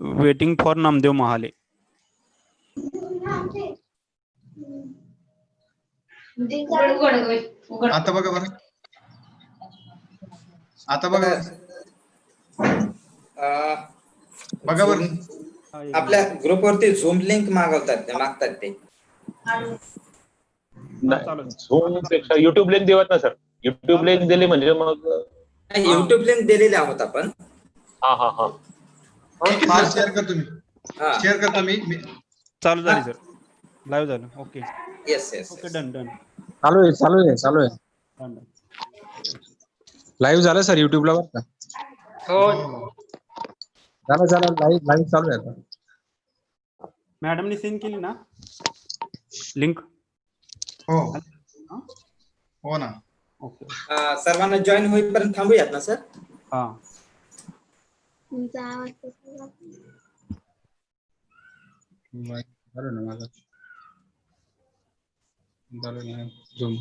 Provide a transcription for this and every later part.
Waiting for Namdev Mahale. आता बघा बरं. आता बघा बघा बरं. आपल्या ग्रुपवरती झूम लिंक मागतात ते. झूम पेक्षा युट्यूब लिंक देवत ना सर. युट्यूब लिंक दिली म्हणजे मग युट्यूब लिंक दिलेले आहोत आपण. हा हा हा शेअर करतो मी. शेअर करतो मी. चालू झाली सर. लाईव्ह झालं. Okay. Yes yes. Okay done. चालू आहे. लाईव्ह झालं सर युट्यूबला बरं का. हो झालं लाईव्ह चालू आहे आता. मॅडमनी सेंड केली ना लिंक. हो ना. ओके. सर्वांना जॉईन होईपर्यंत थांबूयात ना सर. हा झालं ना माझं. झालं ना झूम.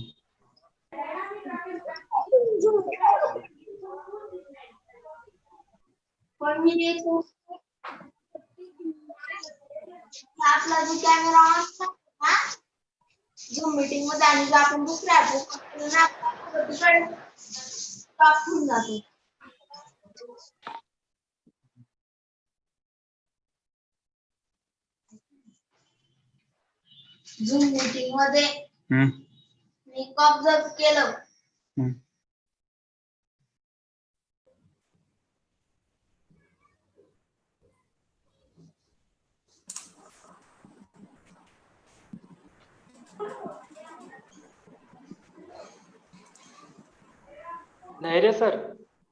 आपला जो कॅमेरा असतो ना झूम मीटिंग मध्ये आणि जर आपण दुसऱ्या ऍप स्टॉप होऊन जातो. झूम मीटिंग मध्ये मी ऑब्झर्व केलं. नाही रे सर.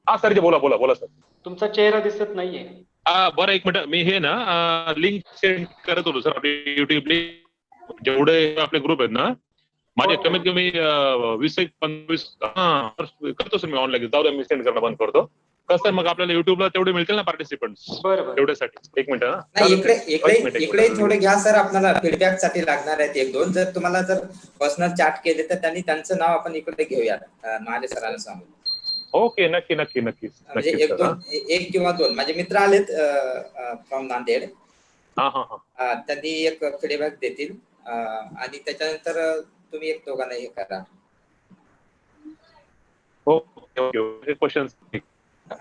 हा सर बोला सर. तुमचा चेहरा दिसत नाहीये. बरं एक मिनिट. मी हे ना लिंक सेंड करत होतो सर. आपले युट्यूब लिंक जेवढे आपले ग्रुप आहेत ना माझे कमीत कमी 20-25 करतो सर मी ऑनलाईन. जाऊ द्या मी सेंड करणं बंद करतो. कसं मग आपल्याला युट्यूबला तेवढे मिळतील ना पार्टिसिपंट्स. बरोबर. तेवढ्यासाठी एक मिनिट ना. इकडे थोडे घ्या सर. आपल्याला फीडबॅक साठी लागणार आहेत 1-2. जर तुम्हाला जर पर्सनल चॅट केले तर त्यांचं नाव आपण इकडे घेऊया. माझ्या सरांना सांगू. ओके नक्की. म्हणजे 1 किंवा 2 माझे मित्र आलेत फ्रॉम नांदेड. त्यांनी एक फीडबॅक देतील आणि त्याच्यानंतर तुम्ही 1-2 हे करा. ओके क्वेश्चन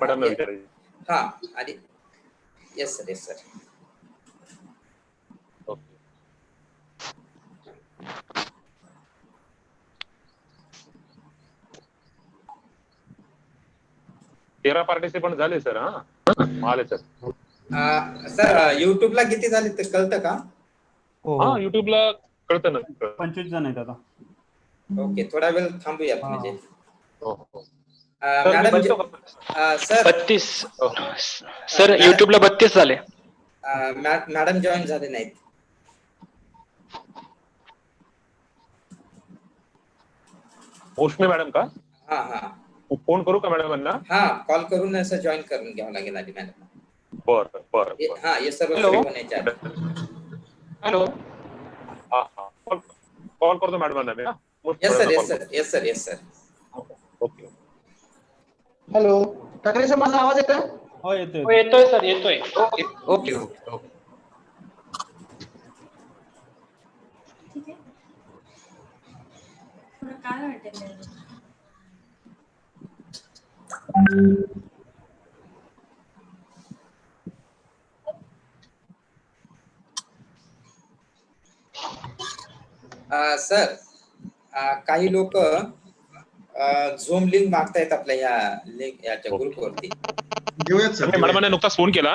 मॅडम विचारायचे. हा आणि येस सर. ओके. 13 पार्टिसिपंट झाले सर. आले सर. सर युट्यूबला किती झाले ते कळतं का? हा युट्यूबला कळतं ना. 25 जण आहेत आता. ओके थोडा वेळ थांबूयात म्हणजे. मॅडम सर 32 सर युट्यूबला 32 झाले. मॅडम जॉईन झाले नाहीत. मोशमे मॅडम का? हा फोन करू का मॅडमांना? हा कॉल करून असं जॉईन करून घ्यावं लागेल आधी मॅडम. बरं. हा येस सर. हॅलो. हा कॉल करतो मॅडमांना मी. Yes sir. Okay. Hello Thackeray sir माझा आवाज येतोय? हो येतोय सर येतोय. ओके. काय वाटेल सर काही लोक झूम लिंक मागतायत आपल्या याच्या ग्रुपवरती. घेऊयात सर. मॅडमांना नुकताच फोन केला.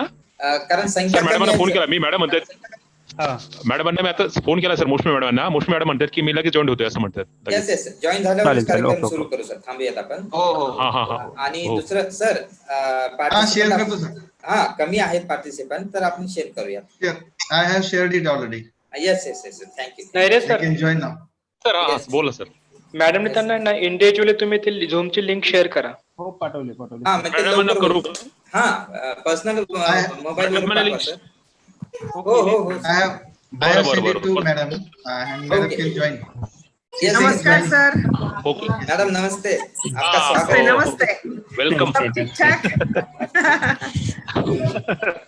कारण संख्या मॅडमांना फोन केला मी. मॅडम म्हणतात मॅडमांना मी आता फोन केला सर मोशमे मॅडमना. मोशमे मॅडम म्हणतात की मी लगेच जॉईन होतोय असं म्हणतात. येस जॉईन झाल्यावर कार्यक्रम सुरू करू सर. थांबूयात आपण. हो. आणि दुसरं सर शेअर करतो सर. कमी आहेत पार्टिसिपंट तर आपण शेअर करूया. I have shared it already. Yes thank you. नाही रे sir. Can join now. Sir बोला सर. मॅडमने त्यांना इंडिव्हिज्युअली तुम्ही ते झूमची लिंक शेअर करा. हो पाठवले. मॅडमांना करू. Personal mobile sir. हो. I have sent it to madam and madam can join. Yes, नमस्कार yes, सर। ओके मैडम नमस्ते, आपका हाँ, स्वागत है। नमस्ते। वेलकम। सब ठीक ठाक?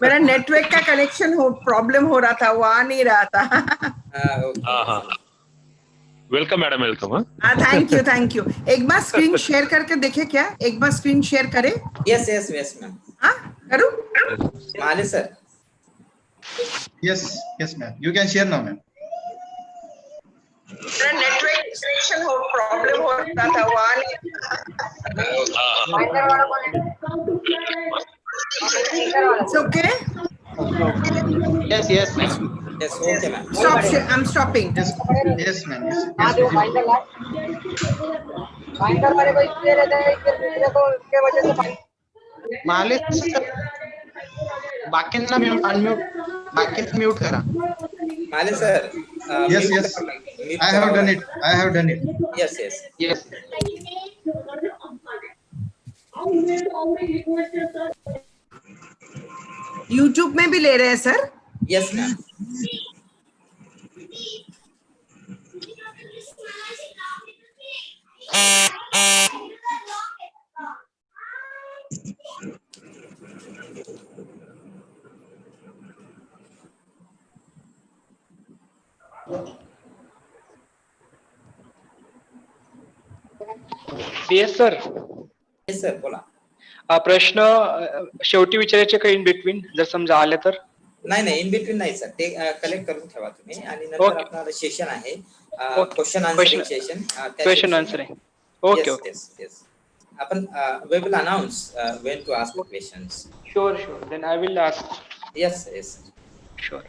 मेरा नेटवर्क का कनेक्शन हो प्रॉब्लम हो रहा था, वो आ नहीं रहा था। ओके। हाँ हाँ, वेलकम मैडम, वेलकम। हाँ, थैंक यू। एक बार स्क्रीन शेयर करके देखे क्या? एक बार स्क्रीन शेयर करे? Yes yes yes ma'am. हाँ, करूँ? माले sir. Yes, yes, ma'am. You can share now, ma'am. मेरा नेटवर्क कनेक्शन हो प्रॉब्लम हो रहा था, वो आ नहीं okay. Yes, yes, ma'am. Yes, okay ma'am. Stop, I'm stopping. Yes, yes, ma'am. Yes, yes, ma'am. Male sir, बाकींना unmute, बाकींना mute करा. माले sir, Yes, yes. I have done it. I have done it. Yes, yes. Yes. YouTube में भी ले रहे हैं sir? Yes ma'am. Yes sir. Yes sir, बोला. प्रश्न शेवटी विचारायचे का इन बिटवीन जर समजा आले तर? नाही नाही, इन बिटवीन नाही सर, ते कलेक्ट करून ठेवा तुम्ही आणि नंतर आपला सेशन आहे question answering session. Question answering. Okay okay. Yes yes. आपण we will announce when to ask the questions. Sure. Then I will ask. Yes, yes. Sure.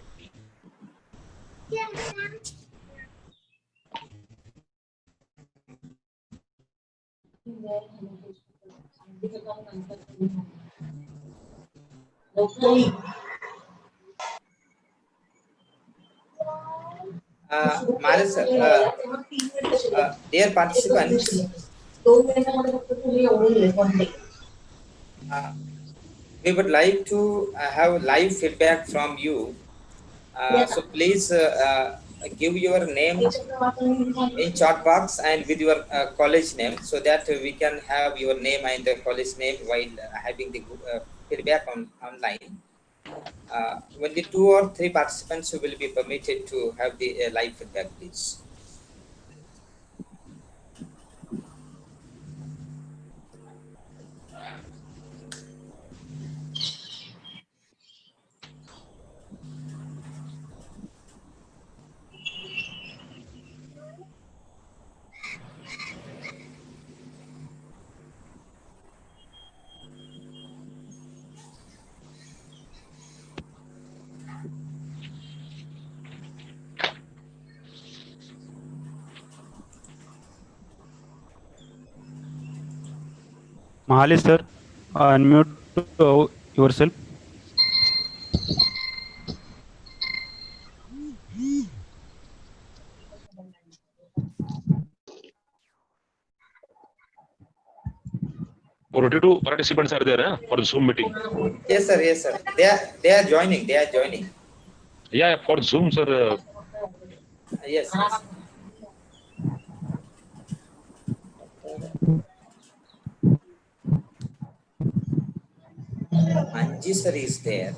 Male sir, dear participants, we would like to have live feedback from you. So please give your name in chat box and with your college name, so that we can have your name and the college name while having the feedback online. Only 2 or 3 participants will be permitted to have the live feedback, please. Mahali sir, unmute yourself. For 42 participants are there for the Zoom meeting. Yes sir, yes sir. They are joining. Yeah, for Zoom, sir. Yes. Anji sir is there.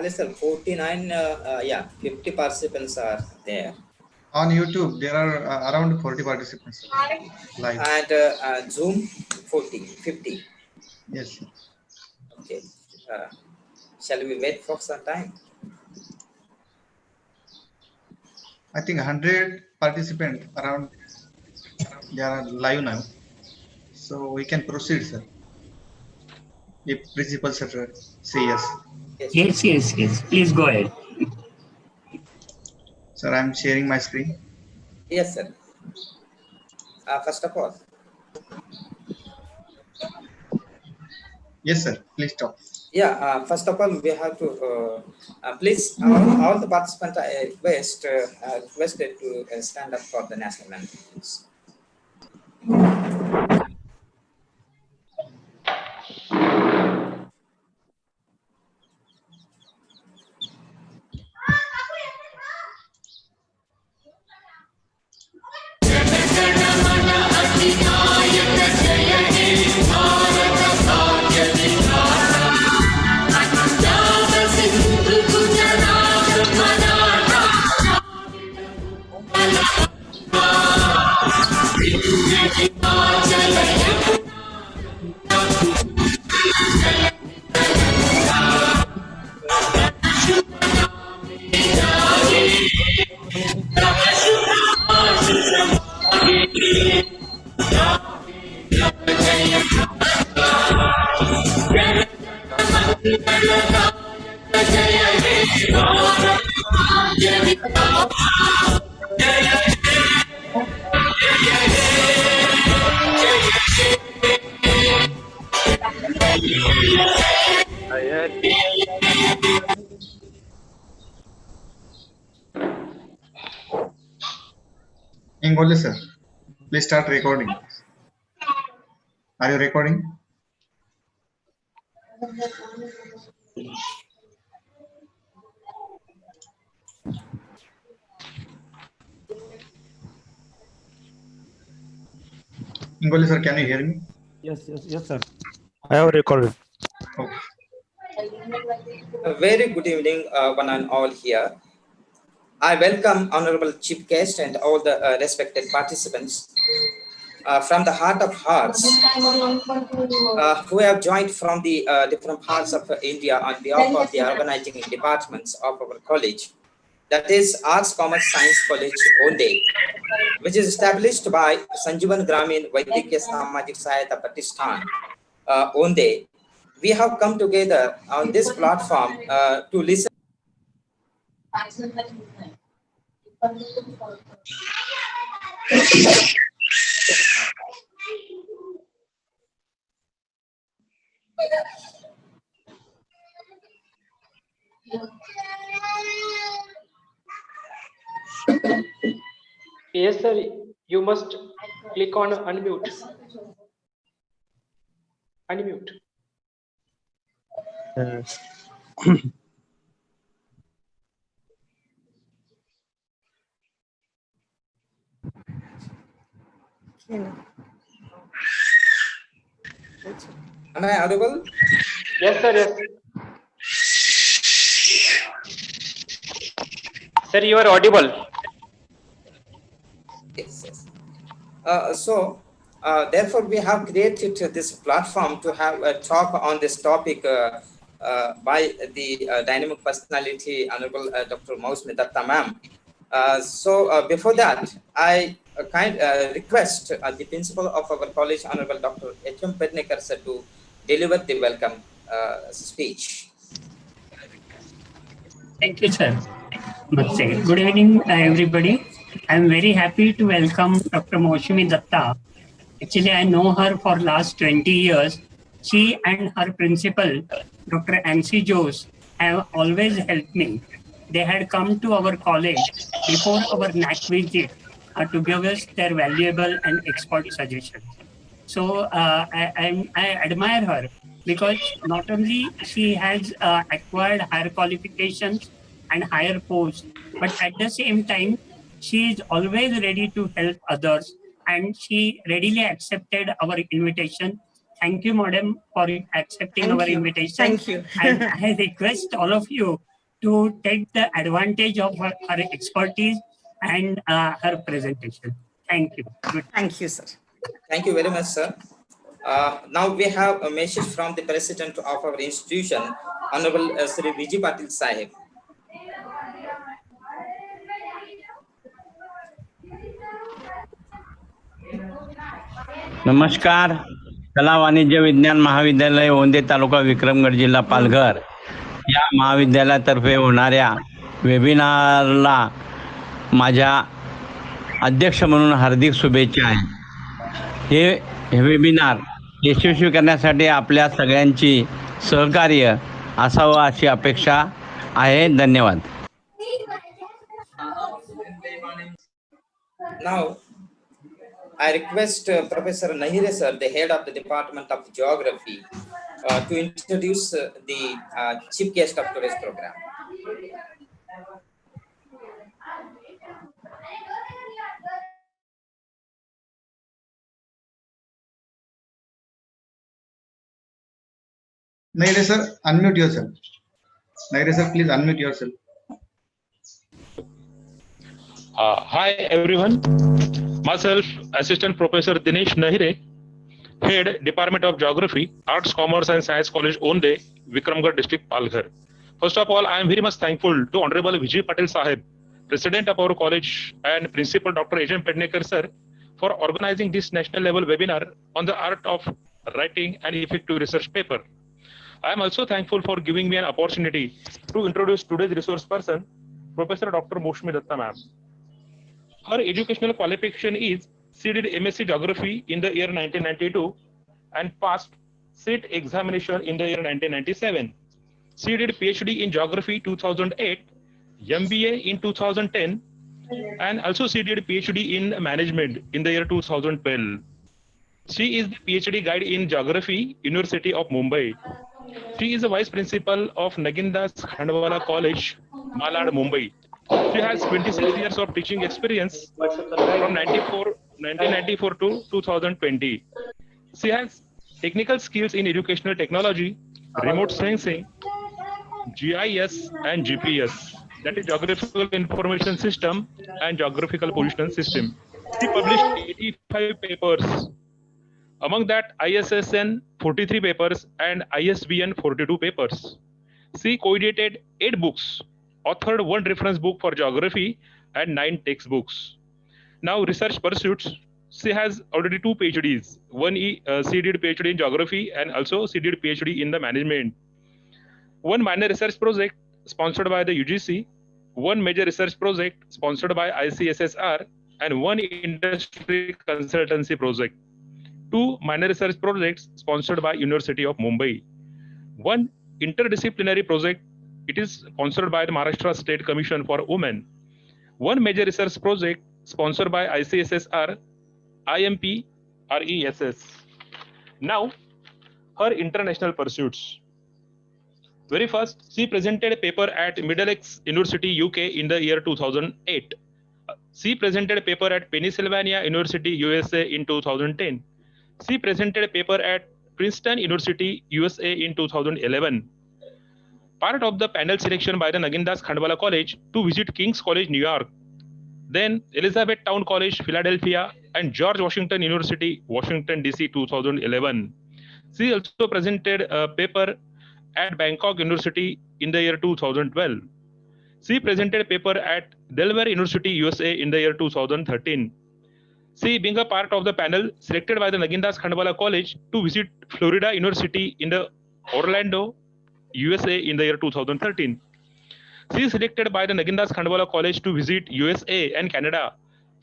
Sir, 49, 50 participants are there. On YouTube, there are around 40 participants live. And Zoom, 50. Yes. Okay. Shall we wait for some time? I think 100 participants around. They are live now. So we can proceed, sir. If principal sir say yes. Yes. Please go ahead. Sir, I'm sharing my screen. Yes, sir. First of all. Yes, sir. Please talk. Yeah, first of all, we have to please all the participants are requested to stand up for the national anthem. Please. Ingoli sir, please start recording. Are you recording? Ingoli sir, can you hear me? Yes, sir. I have recorded. Okay. A very good evening, one and all here. I welcome Honorable Chief Guest and all the respected participants from the heart of hearts who have joined from the different parts of India on behalf of the organizing departments of our college, that is Arts, Commerce, Science College, Onde, which is established by Sanjivan Gramin Vaidikya Samajik Sahayata Pratishthan, Onde. We have come together on this platform to listen. Yes, sir. You must click on unmute. Unmute. Am I audible? Yes, sir. Yes. Sir, you are audible. Yes. Therefore, we have created this platform to have a talk on this topic by the dynamic personality, Honorable Dr. Mausmi Datta ma'am. Before that, I request the principal of our college, Honorable Dr. H.M. Pednekar sir, to deliver the welcome speech. Thank you, sir. Good evening, everybody. I am very happy to welcome Dr. Maushami Datta Actually, I know her for last 20 years. She and her principal, Dr. Ansi Jose, have always helped me. They had come to our college before our NAC visit to give us their valuable and expert suggestions. So I admire her because not only she has acquired higher qualifications and higher posts, but at the same time, she is always ready to help others and she readily accepted our invitation. Thank you, madam, for accepting our invitation. Thank you. And I request all of you to take the advantage of her expertise and her presentation. Thank you. Good. Thank you, sir. Thank you very much, sir. Now we have a message from the president of our institution, Honorable Sri Vijay Patil Sahib. नमस्कार. कला वाणिज्य विज्ञान महाविद्यालय ओंदे तालुका विक्रमगड जिल्हा पालघर या महाविद्यालयातर्फे होणाऱ्या वेबिनारला माझ्या अध्यक्ष म्हणून हार्दिक शुभेच्छा आहेत. हे वेबिनार यशस्वी करण्यासाठी आपल्या सगळ्यांची सहकार्य असावं अशी अपेक्षा आहे. धन्यवाद. Now I request Professor Nahire sir, the head of the Department of Geography, to introduce the chief guest of today's program. Nahire sir, unmute yourself. Nahire sir, please unmute yourself. Hi everyone. Myself, Assistant Professor Dinesh Nahire, Head Department of Geography, Arts, Commerce and Science College, Onde, Vikramgarh District, Palghar. First of all, I am very much thankful to Honorable Vijay Patil Sahib, President of our college, and Principal Dr. Ajay Pednekar sir, for organizing this national level webinar on the art of writing an effective research paper. I am also thankful for giving me an opportunity to introduce today's resource person, Professor Dr. Moshmi Datta ma'am. Her educational qualification is she did MSc Geography in the year 1992 and passed SET examination in the year 1997. She did PhD in Geography 2008, MBA in 2010, and also she did PhD in Management in the year 2012. She is the PhD guide in Geography, University of Mumbai. She is the Vice Principal of Nagindas Khandwala College, Malad, Mumbai. She has 26 years of teaching experience from 1994 to 2020. She has technical skills in educational technology, remote sensing, GIS and GPS, that is Geographical Information System and Geographical Position System. She published 85 papers. Among that, ISSN 43 papers and ISBN 42 papers. She co-edited 8 books, authored 1 reference book for geography and 9 textbooks. Now, research pursuits. She has already 2 PhDs. One, she did PhD in geography and also she did PhD in the management. 1 minor research project sponsored by the UGC, 1 major research project sponsored by ICSSR, and 1 industry consultancy project. 2 minor research projects sponsored by University of Mumbai. 1 interdisciplinary project, it is sponsored by the Maharashtra State Commission for Women. 1 major research project sponsored by ICSSR, IMP, RESS. Now, her international pursuits. Very first, she presented a paper at Middlesex University, UK in the year 2008. She presented a paper at Pennsylvania University, USA in 2010. She presented a paper at Princeton University, USA in 2011. Part of the panel selection by the Nagindas Khandwala College to visit King's College, New York, then Elizabethtown College, Philadelphia, and George Washington University, Washington, DC 2011. She also presented a paper at Bangkok University in the year 2012. She presented a paper at Delaware University, USA in the year 2013. She, being a part of the panel selected by the Nagindas Khandwala College to visit Florida University in the Orlando, USA in the year 2013. She is selected by the Nagindas Khandwala College to visit USA and Canada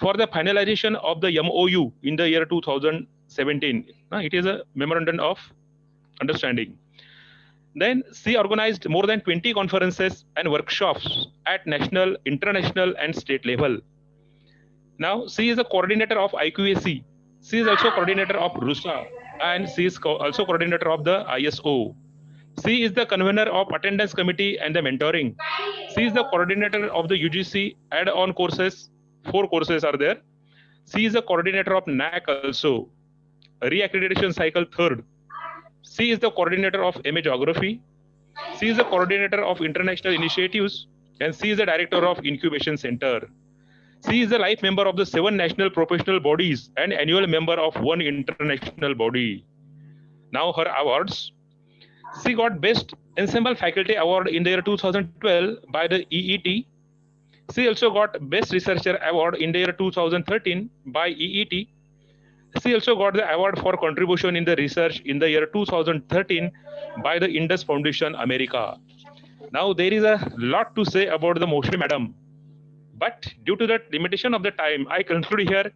for the finalization of the MOU in the year 2016. 17. It is a memorandum of understanding. Then she organized more than 20 conferences and workshops at national, international, and state level. Now she is a coordinator of IQAC. She is also coordinator of RUSA, and she is also coordinator of the ISO. She is the convener of attendance committee and the mentoring. She is the coordinator of the UGC add-on courses. 4 courses are there. She is the coordinator of NAC also. Reaccreditation cycle 3rd. She is the coordinator of MA Geography. She is the coordinator of international initiatives, and she is the director of incubation center. She is a life member of the 7 national professional bodies and annual member of 1 international body. Now her awards. She got Best Ensemble Faculty Award in the year 2012 by the EET. She also got Best Researcher Award in the year 2013 by EET. She also got the award for contribution in the research in the year 2013 by the Indus Foundation America. Now there is a lot to say about the Moushmi Madam, but due to the limitation of the time, I conclude here,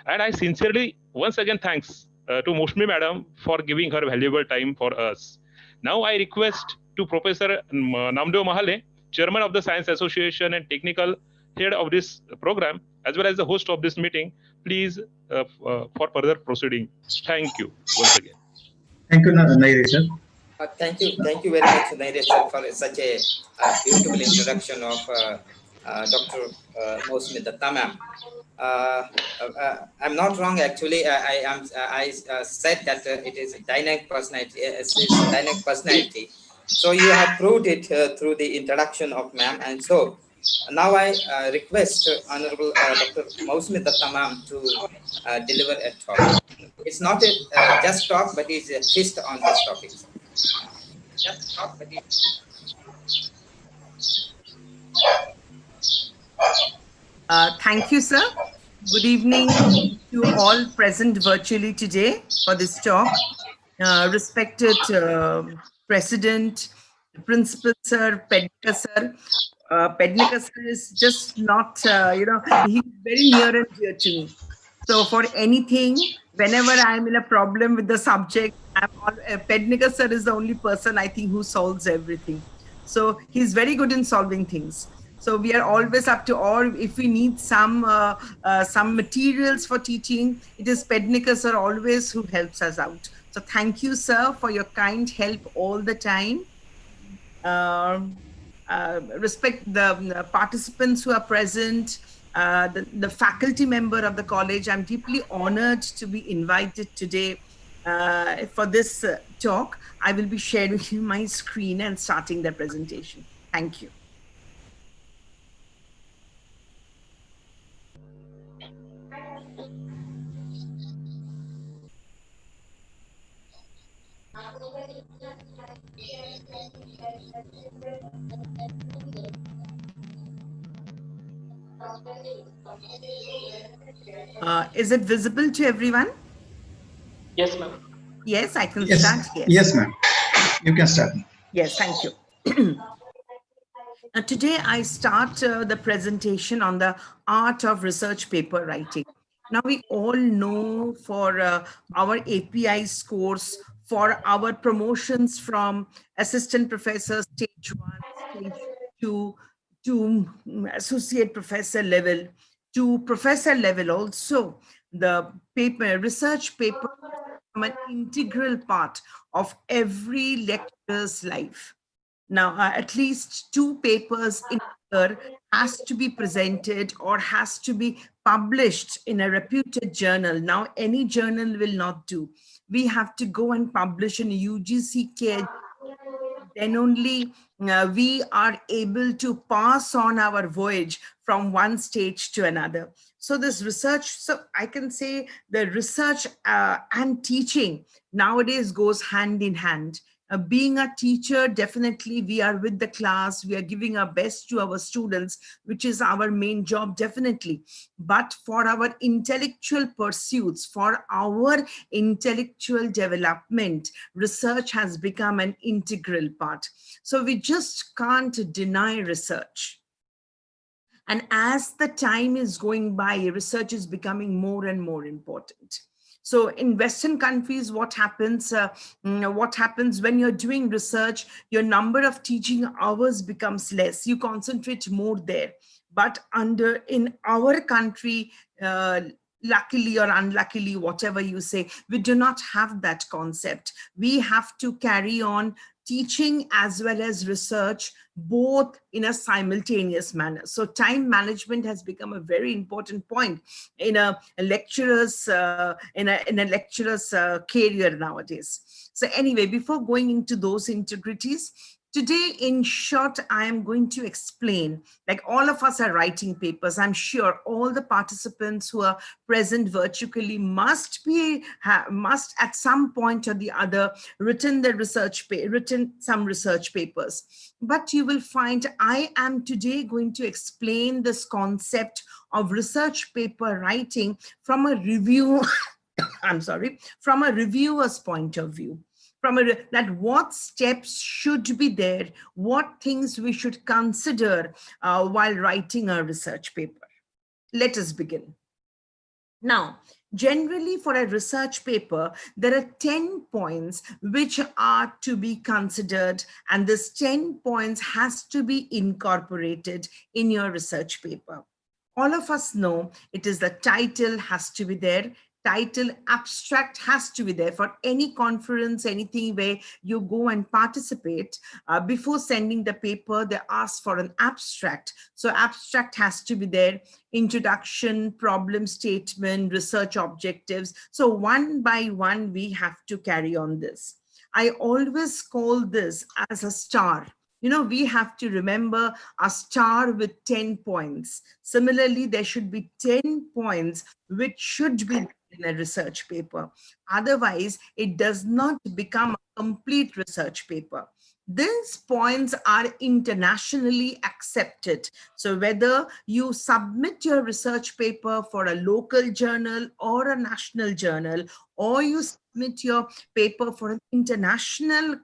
and I sincerely once again thanks to Moushmi Madam for giving her valuable time for us. Now I request to Professor Namdev Mahale, Chairman of the Science Association and Technical Head of this program, as well as the host of this meeting, please for further proceeding. Thank you once again. Thank you, Nairi sir. Thank you very much, Nairi sir, for such a beautiful introduction of Dr. Moushmi Datta ma'am. I'm not wrong, actually. I said that it is a dynamic personality. It's a dynamic personality. So you have proved it through the introduction of ma'am. And so now I request Honorable Dr. Moushmi Datta ma'am to deliver a talk. It's not a just talk, but it's a feast on this topic. Just talk, but Thank you, sir. Good evening to all present virtually today for this talk. Respected President, Principal Sir, Pednika Sir. Pednika Sir is just not, he's very near and dear to me. So for anything, whenever I'm in a problem with the subject, Pednika Sir is the only person I think who solves everything. So he's very good in solving things. So we are always up to, or if we need some materials for teaching, it is Pednika Sir always who helps us out. So thank you, sir, for your kind help all the time. Respect the participants who are present, the faculty member of the college. I'm deeply honored to be invited today for this talk. I will be sharing my screen and starting the presentation. Thank you. Is it visible to everyone? Yes, ma'am. Yes, I can Yes. start. Yes, ma'am. You can start. Yes, thank you. Today I start the presentation on the art of research paper writing. Now we all know for our API scores, for our promotions from assistant professor stage 1, stage 2, to associate professor level, to professor level also, the research paper become an integral part of every lecturer's life. Now, at least 2 papers in a year has to be presented or has to be published in a reputed journal. Now, any journal will not do. We have to go and publish in UGC care. Then only we are able to pass on our voyage from one stage to another. So this research, so I can say the research and teaching nowadays goes hand in hand. Being a teacher, definitely we are with the class, we are giving our best to our students, which is our main job, definitely. But for our intellectual pursuits, for our intellectual development, research has become an integral part. So we just can't deny research. And as the time is going by, research is becoming more and more important. So in Western countries, what happens when you're doing research, your number of teaching hours becomes less. You concentrate more there. But in our country, luckily or unluckily, whatever you say, we do not have that concept. We have to carry on teaching as well as research, both in a simultaneous manner. So time management has become a very important point in a lecturer's career nowadays. So anyway, before going into those integrities, today, in short, I am going to explain, like all of us are writing papers. I'm sure all the participants who are present virtually must at some point or the other written some research papers. But you will find I am today going to explain this concept of research paper writing from a review, from a reviewer's point of view. That what steps should be there, what things we should consider while writing a research paper. Let us begin. Now, generally for a research paper, there are 10 points which are to be considered, and this 10 points has to be incorporated in your research paper. All of us know it is the title has to be there. Title, abstract has to be there for any conference, anything where you go and participate. Before sending the paper, they ask for an abstract. So abstract has to be there. Introduction, problem statement, research objectives. So one by one, we have to carry on this. I always call this as a star. You know, we have to remember a star with 10 points. Similarly, there should be 10 points which should be in a research paper. Otherwise, it does not become a complete research paper. These points are internationally accepted. So whether you submit your research paper for a local journal or a national journal, or you submit your paper for an international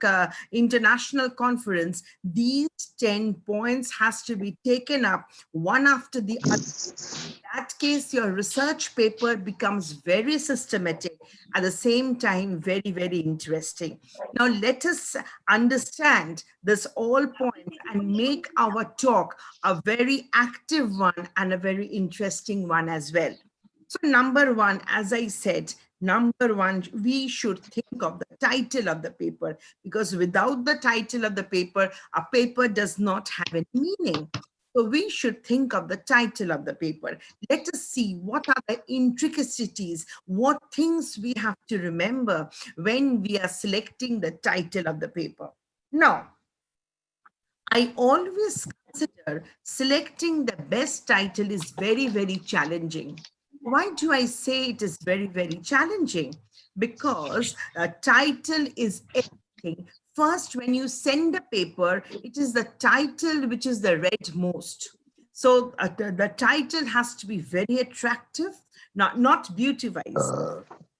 conference, these 10 points has to be taken up one after the other. In that case, your research paper becomes very systematic, at the same time, very, very interesting. Now, let us understand this all points and make our talk a very active one and a very interesting one as well. So number one, as I said, we should think of the title of the paper, because without the title of the paper, a paper does not have any meaning. So we should think of the title of the paper. Let us see what are the intricacies, what things we have to remember when we are selecting the title of the paper. Now, I always consider selecting the best title is very, very challenging. Why do I say it is very, very challenging? Because a title is everything. First, when you send a paper, it is the title which is the read most. So the title has to be very attractive, not beauty-wise,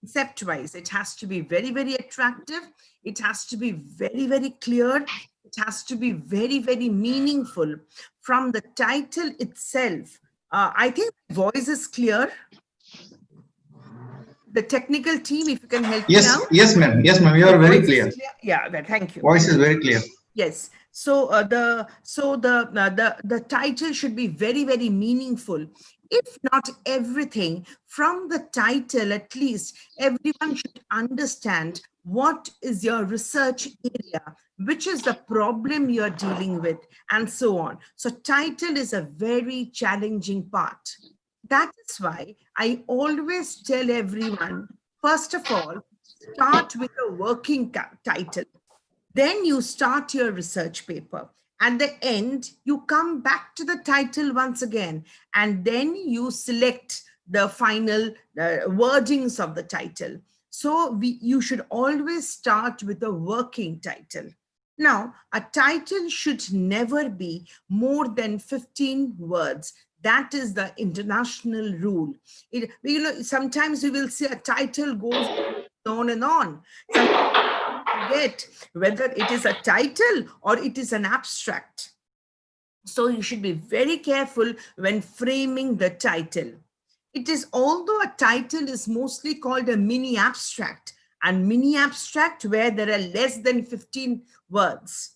concept-wise. It has to be very, very attractive. It has to be very, very clear. It has to be very, very meaningful. From the title itself, I think voice is clear. The technical team, if you can help me out. Yes, ma'am. Yes, ma'am. You are very clear. Yeah, well, thank you. Voice is very clear. Yes. So the title should be very, very meaningful. If not everything, from the title, at least everyone should understand what is your research area, which is the problem you're dealing with, and so on. So title is a very challenging part. That is why I always tell everyone, first of all, start with a working title. Then you start your research paper. At the end, you come back to the title once again, and then you select the final wordings of the title. So you should always start with a working title. Now, a title should never be more than 15 words. That is the international rule. Sometimes you will see a title goes on and on. Forget whether it is a title or it is an abstract. So you should be very careful when framing the title. It is, although a title is mostly called a mini abstract, and mini abstract where there are less than 15 words.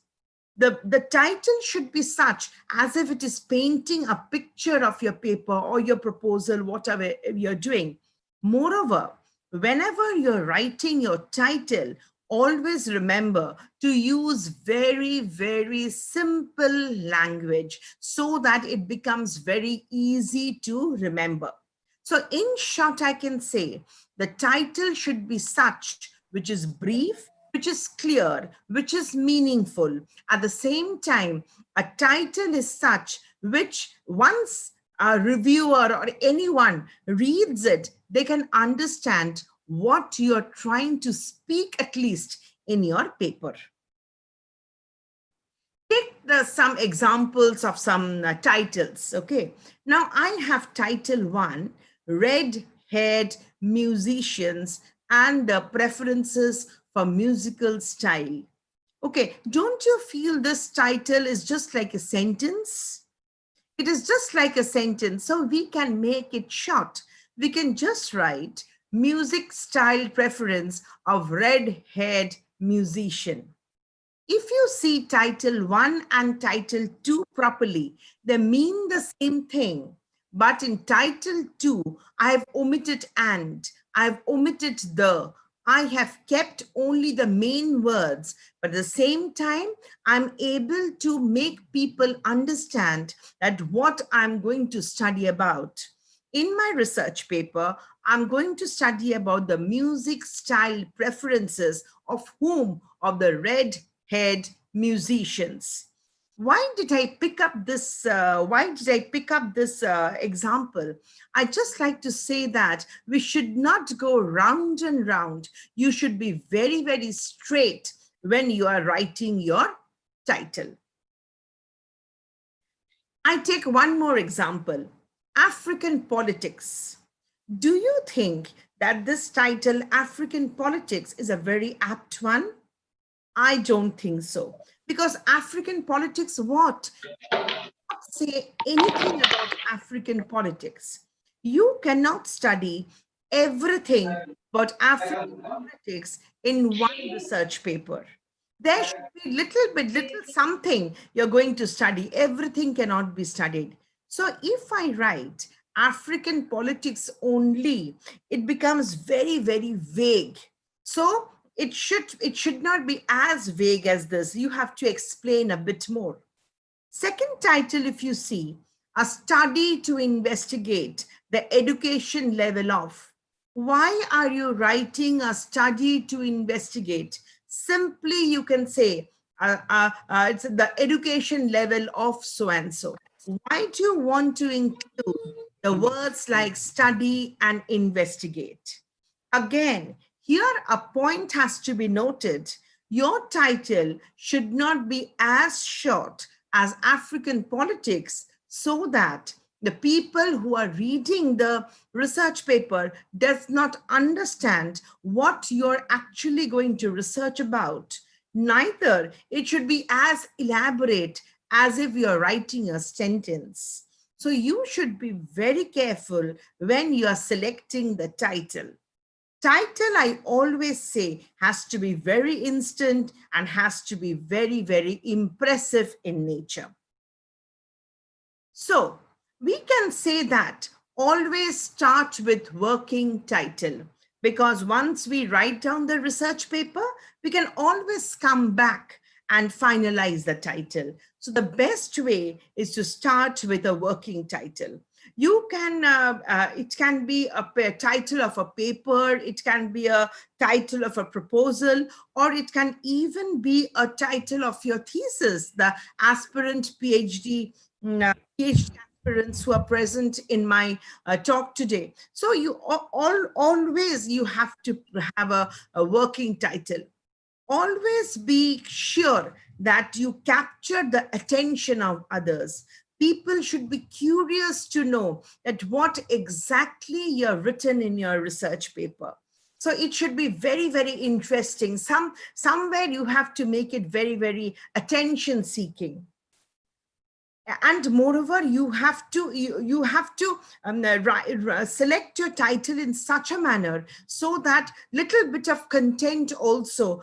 The title should be such as if it is painting a picture of your paper or your proposal, whatever you're doing. Moreover, whenever you're writing your title, always remember to use very, very simple language so that it becomes very easy to remember. So in short, I can say the title should be such which is brief, which is clear, which is meaningful. At the same time, a title is such which once a reviewer or anyone reads it, they can understand what you're trying to speak, at least in your paper. Take some examples of some titles, okay? Now I have title 1, Red-Haired Musicians and the Preferences for Musical Style. Okay, don't you feel this title is just like a sentence? It is just like a sentence, so we can make it short. We can just write music style preference of red-haired musician. If you see title 1 and title 2 properly, they mean the same thing. But in title 2, I have omitted and, I have omitted the, I have kept only the main words, but at the same time, I'm able to make people understand that what I'm going to study about. In my research paper, I'm going to study about the music style preferences of whom? Of the red-haired musicians. Why did I pick up this? Example? I just like to say that we should not go round and round. You should be very, very straight when you are writing your title. I take one more example, African politics. Do you think that this title, African politics, is a very apt one? I don't think so. Because African politics, what? Not say anything about African politics. You cannot study everything about African politics in one research paper. There should be little something you're going to study. Everything cannot be studied. So if I write African politics only, it becomes very, very vague. So it should not be as vague as this. You have to explain a bit more. Second title, if you see, a study to investigate the education level of. Why are you writing a study to investigate? Simply, you can say, it's the education level of so-and-so. Why do you want to include the words like study and investigate? Again, here a point has to be noted. Your title should not be as short as African politics so that the people who are reading the research paper does not understand what you're actually going to research about. Neither it should be as elaborate as if you're writing a sentence. So you should be very careful when you are selecting the title. Title, I always say, has to be very instant and has to be very, very impressive in nature. So we can say that always start with working title, because once we write down the research paper, we can always come back and finalize the title. So the best way is to start with a working title. You can, it can be a title of a paper, it can be a title of a proposal, or it can even be a title of your thesis, the aspirant PhD aspirants who are present in my talk today. So you always you have to have a working title. Always be sure that you capture the attention of others. People should be curious to know that what exactly you've written in your research paper. So it should be very, very interesting. Somewhere you have to make it very, very attention seeking. And moreover, you have to select your title in such a manner so that little bit of content also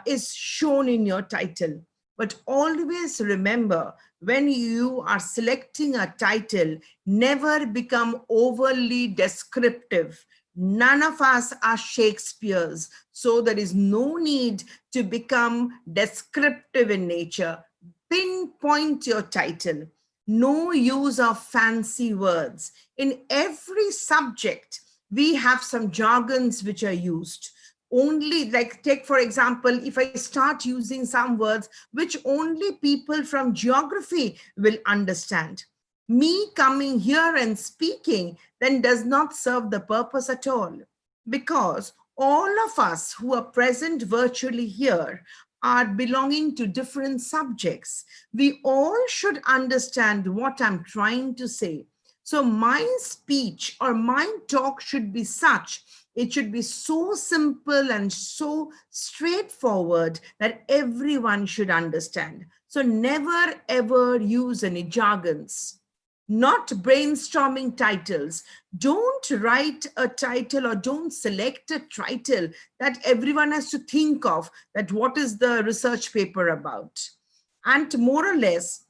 is shown in your title. But always remember, when you are selecting a title, never become overly descriptive. None of us are Shakespeare's, so there is no need to become descriptive in nature. Pinpoint your title. No use of fancy words. In every subject, we have some jargons which are used. Only, like, take for example, if I start using some words which only people from geography will understand, me coming here and speaking then does not serve the purpose at all, because all of us who are present virtually here are belonging to different subjects. We all should understand what I'm trying to say. So my speech or my talk should be such, it should be so simple and so straightforward that everyone should understand. So never ever use any jargons. Not brainstorming titles. Don't write a title or don't select a title that everyone has to think of, that what is the research paper about. And more or less,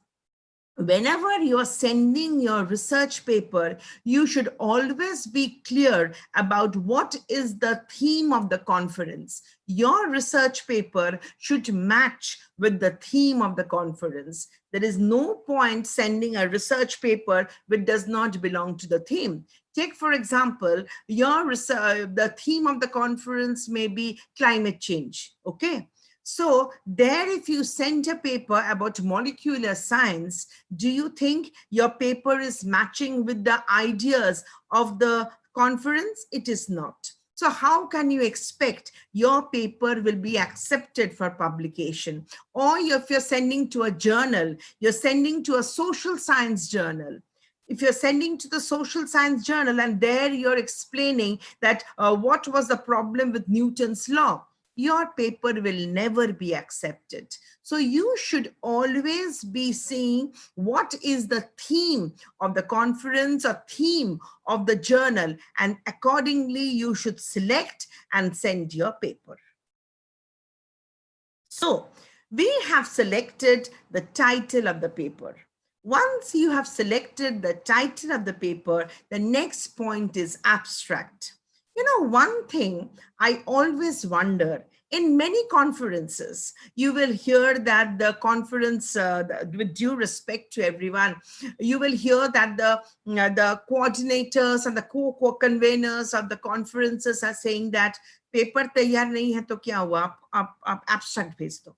whenever you're sending your research paper, you should always be clear about what is the theme of the conference. Your research paper should match with the theme of the conference. There is no point sending a research paper which does not belong to the theme. Take, for example, your research, the theme of the conference may be climate change, okay? So there, if you send a paper about molecular science, do you think your paper is matching with the ideas of the conference? It is not. So how can you expect your paper will be accepted for publication? Or if you're sending to a journal, you're sending to a social science journal. If you're sending to the social science journal and there you're explaining that what was the problem with Newton's law, your paper will never be accepted. So you should always be seeing what is the theme of the conference or theme of the journal, and accordingly you should select and send your paper. So we have selected the title of the paper. Once you have selected the title of the paper, the next point is abstract. You know, one thing I always wonder, in many conferences, you will hear that the conference, with due respect to everyone, you will hear that the coordinators and the co-conveners of the conferences are saying that paper तैयार नहीं है तो क्या हुआ, आप abstract भेज दो.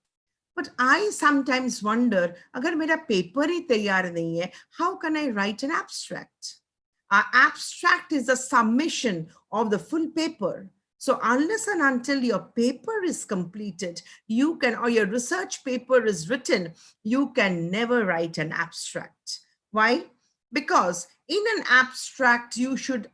But I sometimes wonder, अगर मेरा paper ही तैयार नहीं है, how can I write an abstract? Abstract is a submission of the full paper. So unless and until your paper is completed, you can, or your research paper is written, you can never write an abstract. Why? Because in an abstract, you should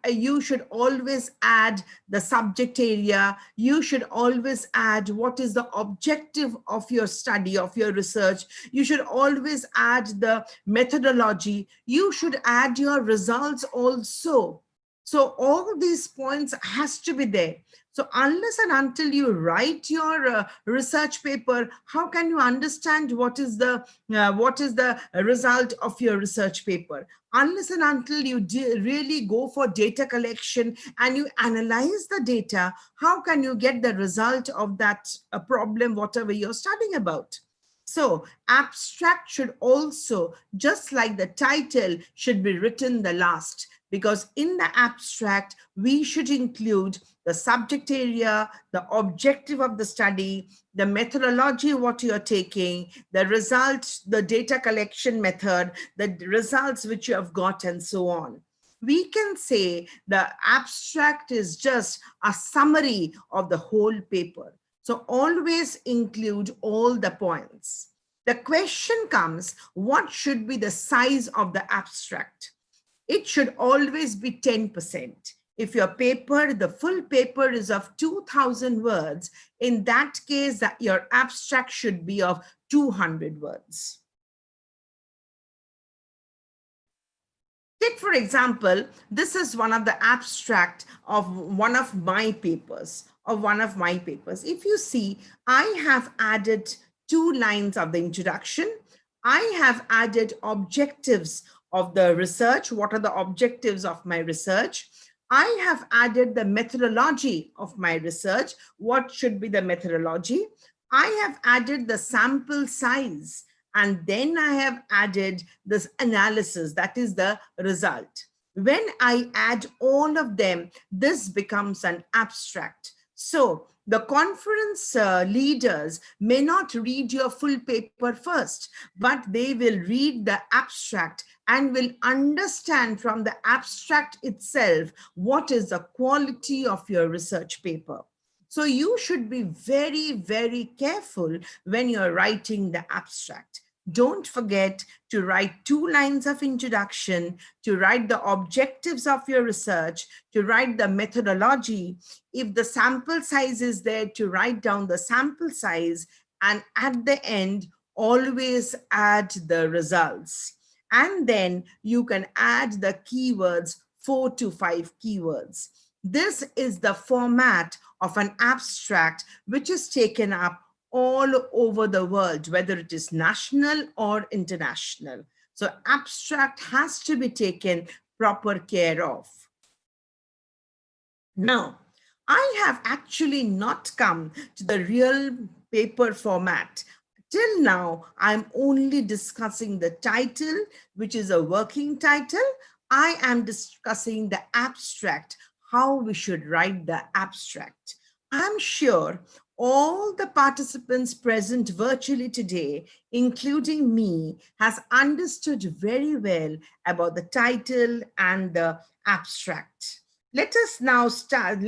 always add the subject area. You should always add what is the objective of your study, of your research. You should always add the methodology. You should add your results also. So all these points has to be there. So unless and until you write your research paper, how can you understand what is the result of your research paper? Unless and until you really go for data collection and you analyze the data, how can you get the result of that problem, whatever you're studying about? So abstract should also, just like the title, should be written the last, because in the abstract, we should include the subject area, the objective of the study, the methodology, what you're taking, the result, the data collection method, the results which you have got, and so on. We can say the abstract is just a summary of the whole paper. So always include all the points. The question comes, what should be the size of the abstract? It should always be 10%. If your paper, the full paper is of 2,000 words, in that case, your abstract should be of 200 words. Take, for example, this is one of the abstract of one of my papers, If you see, I have added 2 lines of the introduction. I have added objectives of the research. What are the objectives of my research? I have added the methodology of my research. What should be the methodology? I have added the sample size, and then I have added this analysis, that is the result. When I add all of them, this becomes an abstract. So the conference leaders may not read your full paper first, but they will read the abstract and will understand from the abstract itself what is the quality of your research paper. So you should be very, very careful when you're writing the abstract. Don't forget to write 2 lines of introduction, to write the objectives of your research, to write the methodology. If the sample size is there, to write down the sample size, and at the end, always add the results. And then you can add the keywords, 4 to 5 keywords. This is the format of an abstract which is taken up all over the world, whether it is national or international. So abstract has to be taken proper care of. Now, I have actually not come to the real paper format. Till now, I'm only discussing the title, which is a working title. I am discussing the abstract, how we should write the abstract. I'm sure all the participants present virtually today, including me, has understood very well about the title and the abstract. Let us now start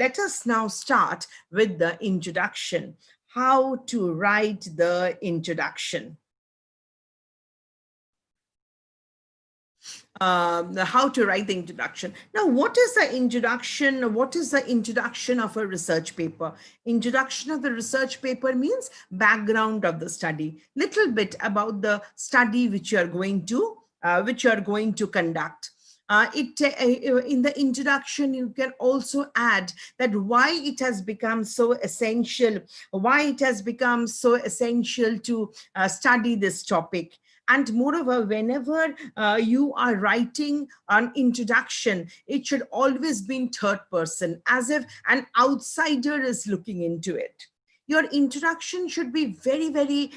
with the introduction. How to write the introduction. How to write the introduction. Now, what is the introduction? What is the introduction of a research paper? Introduction of the research paper means background of the study, little bit about the study which you are going to conduct. In the introduction, you can also add that why it has become so essential, to study this topic. And moreover, whenever you are writing an introduction, it should always be in third person, as if an outsider is looking into it. Your introduction should be very, very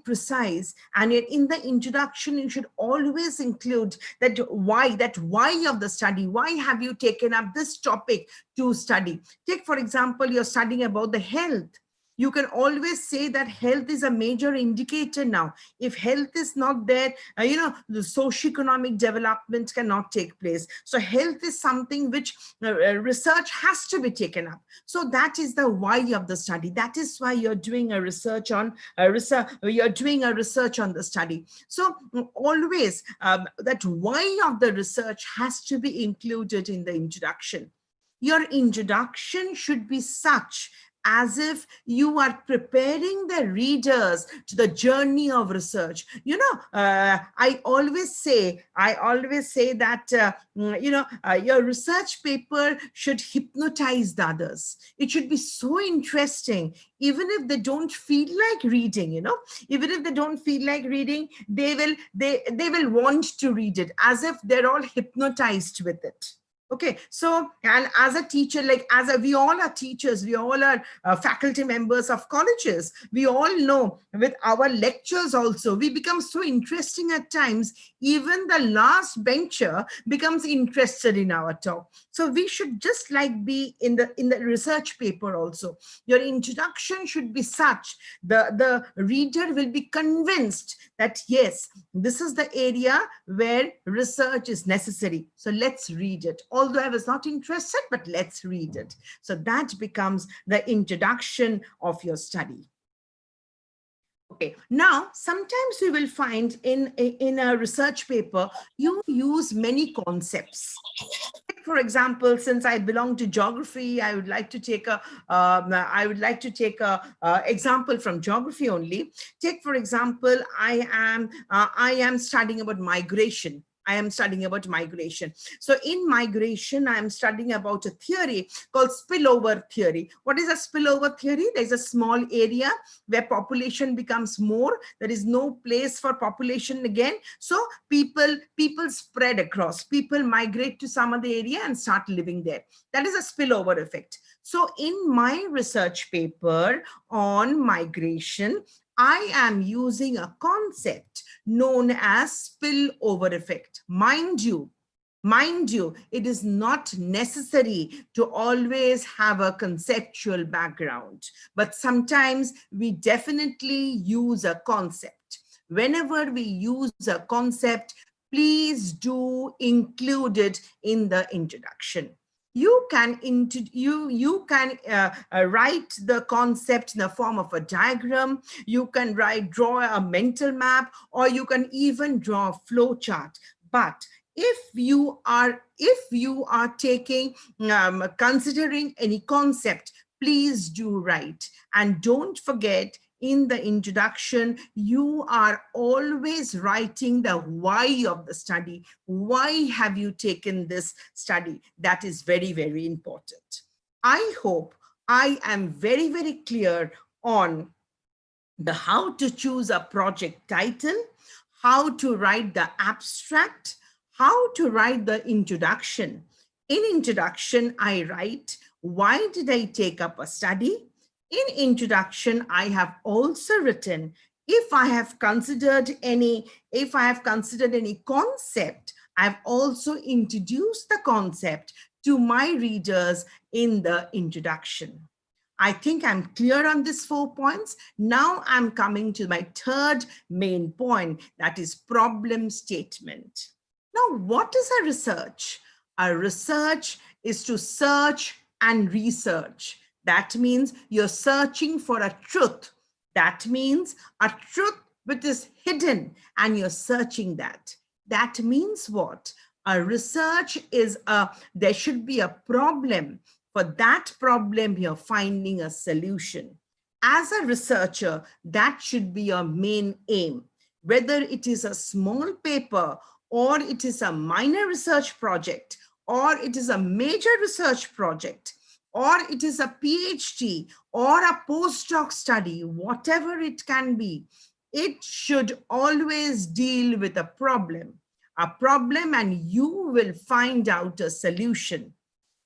precise. And in the introduction, you should always include that why of the study. Why have you taken up this topic to study? Take, for example, you're studying about the health. You can always say that health is a major indicator now. If health is not there, the socioeconomic development cannot take place. So health is something which research has to be taken up. So that is the why of the study. That is why you're doing a research on the study. So always that why of the research has to be included in the introduction. Your introduction should be such as if you are preparing the readers to the journey of research. I always say that, your research paper should hypnotize the others. It should be so interesting, even if they don't feel like reading, even if they don't feel like reading, they will want to read it, as if they're all hypnotized with it. Okay, so, and as a teacher, we all are teachers, we all are faculty members of colleges. We all know with our lectures also, we become so interesting at times, even the last bencher becomes interested in our talk. So we should just be in the research paper also. Your introduction should be such, the reader will be convinced that yes, this is the area where research is necessary. So let's read it. Although I was not interested, but let's read it. So that becomes the introduction of your study. Okay, now sometimes we will find in a research paper, you use many concepts. For example, since I belong to geography, I would like to take a example from geography only. Take, for example, I am studying about migration. I am studying about migration. So in migration, I am studying about a theory called spillover theory. What is a spillover theory? There's a small area where population becomes more. There is no place for population again. So people spread across. People migrate to some other area and start living there. That is a spillover effect. So in my research paper on migration, I am using a concept known as spillover effect. Mind you, it is not necessary to always have a conceptual background, but sometimes we definitely use a concept. Whenever we use a concept, please do include it in the introduction. You can write the concept in the form of a diagram. You can draw a mental map, or you can even draw a flow chart. But if you are taking considering any concept, please do write. And don't forget, in the introduction, you are always writing the why of the study. Why have you taken this study? That is very, very important. I hope I am very, very clear on the how to choose a project title, how to write the abstract, how to write the introduction. In introduction, I write, why did I take up a study? In introduction, I have also written, if I have considered any concept, I've also introduced the concept to my readers in the introduction. I think I'm clear on these 4 points. Now I'm coming to my third main point, that is problem statement. Now, what is a research? A research is to search and research. That means you're searching for a truth. That means a truth which is hidden, and you're searching that. That means what? A research is there should be a problem. For that problem, you're finding a solution. As a researcher, that should be your main aim. Whether it is a small paper, or it is a minor research project, or it is a major research project, or it is a PhD or a postdoc study, whatever it can be, it should always deal with a problem, and you will find out a solution.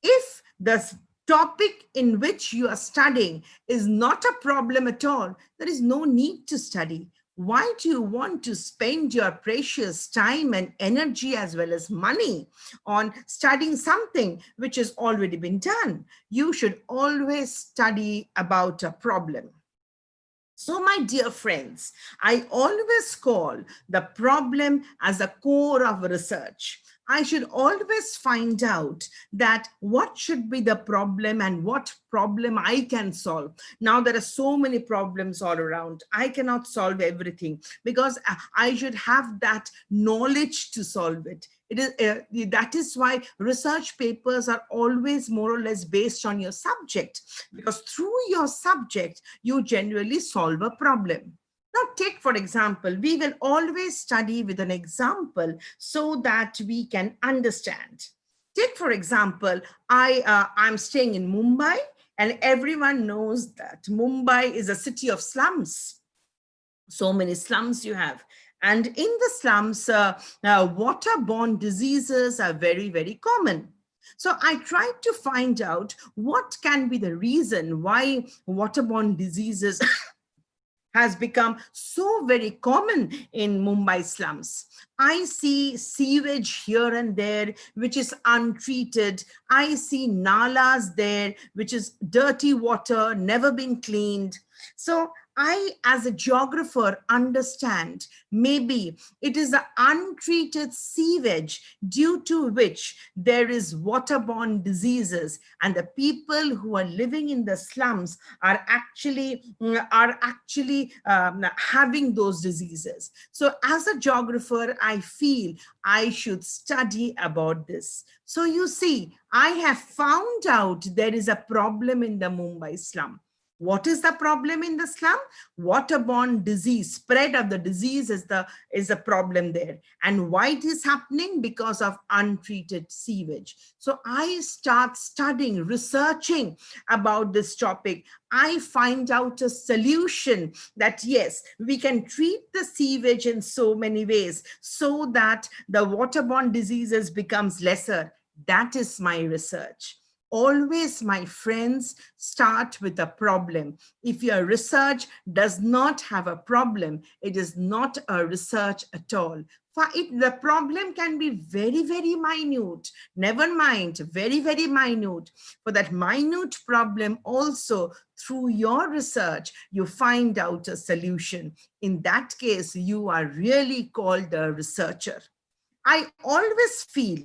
If the topic in which you are studying is not a problem at all, there is no need to study. Why do you want to spend your precious time and energy as well as money on studying something which has already been done? You should always study about a problem. So, my dear friends, I always call the problem as the core of research. I should always find out that what should be the problem and what problem I can solve. Now, there are so many problems all around. I cannot solve everything because I should have that knowledge to solve it. That is why research papers are always more or less based on your subject, because through your subject, you generally solve a problem. Now, take, for example, we will always study with an example so that we can understand. Take, for example, I'm staying in Mumbai, and everyone knows that Mumbai is a city of slums. So many slums you have. And in the slums, waterborne diseases are very, very common. So I tried to find out what can be the reason why waterborne diseases has become so very common in Mumbai slums. I see sewage here and there, which is untreated. I see nalas there, which is dirty water, never been cleaned. So I, as a geographer, understand maybe it is the untreated sewage due to which there is waterborne diseases, and the people who are living in the slums are actually having those diseases. So as a geographer, I feel I should study about this. So you see, I have found out there is a problem in the Mumbai slum. What is the problem in the slum? Waterborne disease, spread of the disease is the problem there. And why it is happening? Because of untreated sewage. So I start studying, researching about this topic. I find out a solution that yes, we can treat the sewage in so many ways so that the waterborne diseases becomes lesser. That is my research. Always, my friends, start with a problem. If your research does not have a problem, it is not a research at all. The problem can be very, very minute. Never mind, very, very minute. For that minute problem also, through your research, you find out a solution. In that case, you are really called a researcher. I always feel,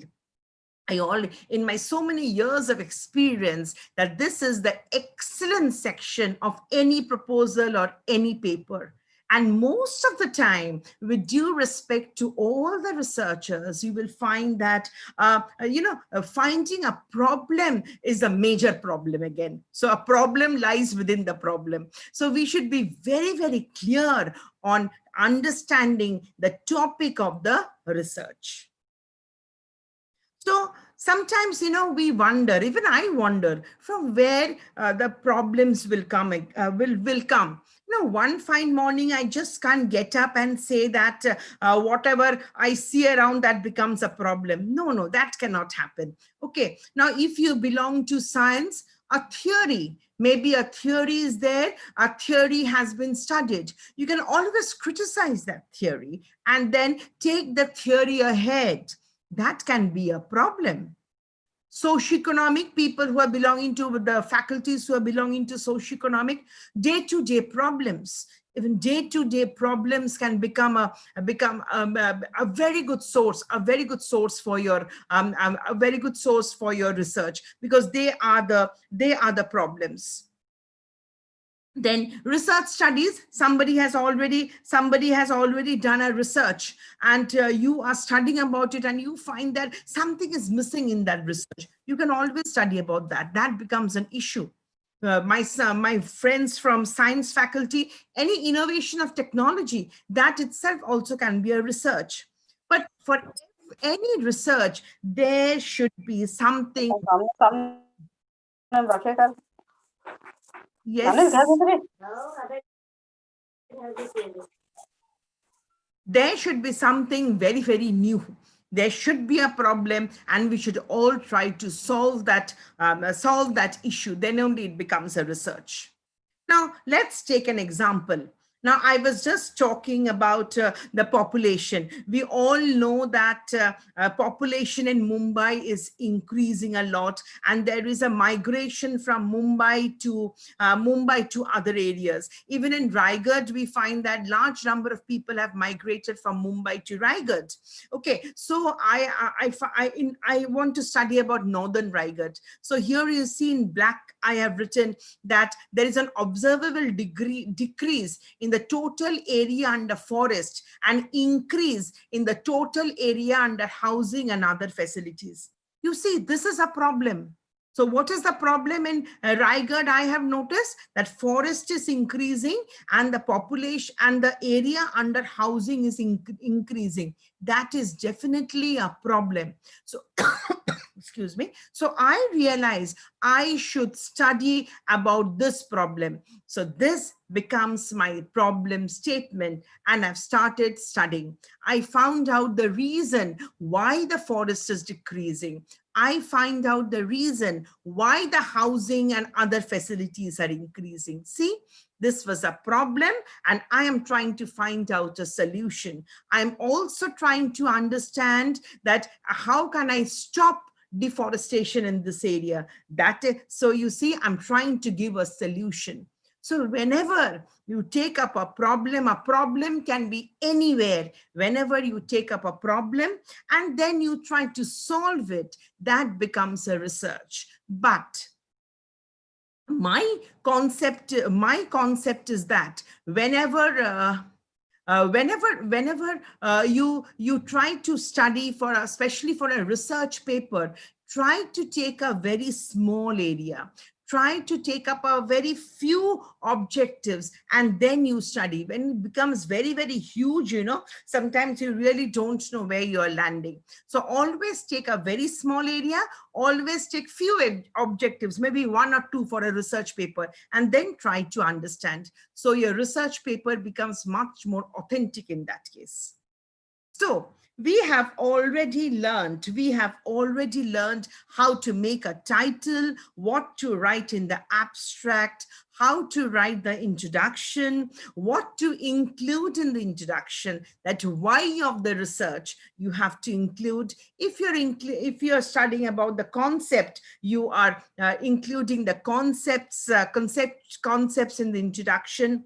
in my so many years of experience, that this is the excellent section of any proposal or any paper. And most of the time, with due respect to all the researchers, you will find that, finding a problem is a major problem again. So a problem lies within the problem. So we should be very, very clear on understanding the topic of the research. So sometimes, we wonder, even I wonder, from where the problems will come. One fine morning, I just can't get up and say that whatever I see around, that becomes a problem. No, that cannot happen. Okay, now if you belong to science, a theory, maybe a theory is there, a theory has been studied. You can always criticize that theory and then take the theory ahead. That can be a problem. Socioeconomic people who are belonging to the faculties who are belonging to socioeconomic, day-to-day problems, even day-to-day problems can become a very good source, for your research, because they are the problems. Then research studies, somebody has already done a research, and you are studying about it, and you find that something is missing in that research. You can always study about that. That becomes an issue. My friends from science faculty, any innovation of technology, that itself also can be a research. But for any research, there should be something. Yes. There should be something very, very new. There should be a problem, and we should all try to solve that issue. Then only it becomes a research. Now, let's take an example. Now, I was just talking about the population. We all know that population in Mumbai is increasing a lot, and there is a migration from Mumbai to other areas. Even in Raigad, we find that large number of people have migrated from Mumbai to Raigad. Okay, so I want to study about northern Raigad. So here you see in black, I have written that there is an observable decrease in the total area under forest and increase in the total area under housing and other facilities. You see, this is a problem. So what is the problem in Raigad? I have noticed that forest is increasing and the population and the area under housing is increasing. That is definitely a problem. So, excuse me. So I realized I should study about this problem. So this becomes my problem statement, and I've started studying. I found out the reason why the forest is decreasing. I find out the reason why the housing and other facilities are increasing. See, this was a problem, and I am trying to find out a solution. I'm also trying to understand that how can I stop deforestation in this area? So you see, I'm trying to give a solution. So whenever you take up a problem can be anywhere. Whenever you take up a problem and then you try to solve it, that becomes a research. But my concept is that whenever you try to study especially for a research paper, try to take a very small area. Try to take up a very few objectives and then you study. When it becomes very, very huge, you know, sometimes you really don't know where you're landing. So always take a very small area, always take few objectives, maybe 1 or 2 for a research paper, and then try to understand. So your research paper becomes much more authentic in that case. So we have already learned how to make a title, what to write in the abstract, how to write the introduction, what to include in the introduction, that why of the research you have to include. If you're studying about the concept, you are including the concepts in the introduction.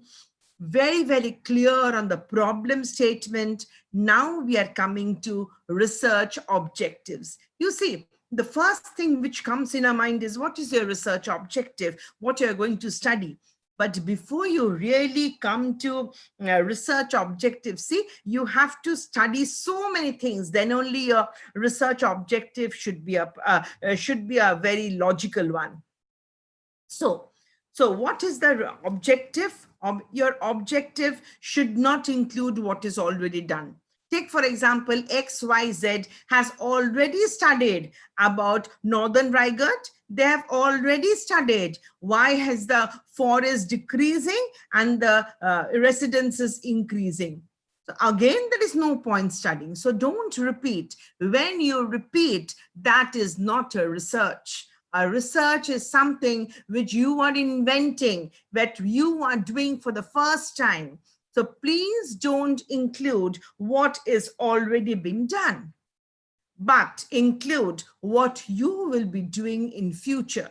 Very, very clear on the problem statement. Now we are coming to research objectives. You see, the first thing which comes in our mind is, what is your research objective? What you're going to study? But before you really come to research objectives, see, you have to study so many things. Then only your research objective should be a very logical one. So what is the objective? Your objective should not include what is already done. Take, for example, XYZ has already studied about Northern Raigad. They have already studied why has the forest decreasing and the residence is increasing. So again, there is no point studying. So don't repeat. When you repeat, that is not a research. A research is something which you are inventing, that you are doing for the first time. So please don't include what is already been done, but include what you will be doing in future.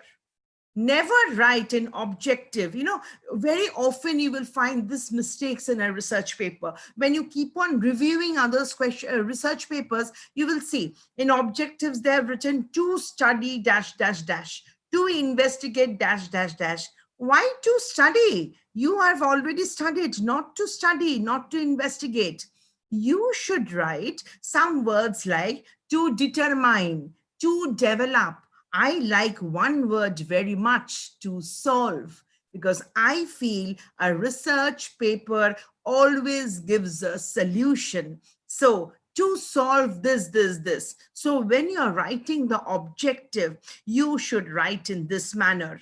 Never write an objective. You know, very often you will find this mistakes in a research paper. When you keep on reviewing others' research papers, you will see in objectives they have written to study .. to investigate .. Why to study? You have already studied, not to study, not to investigate. You should write some words like to determine, to develop. I like one word very much, to solve, because I feel a research paper always gives a solution. So to solve this. So when you're writing the objective, you should write in this manner.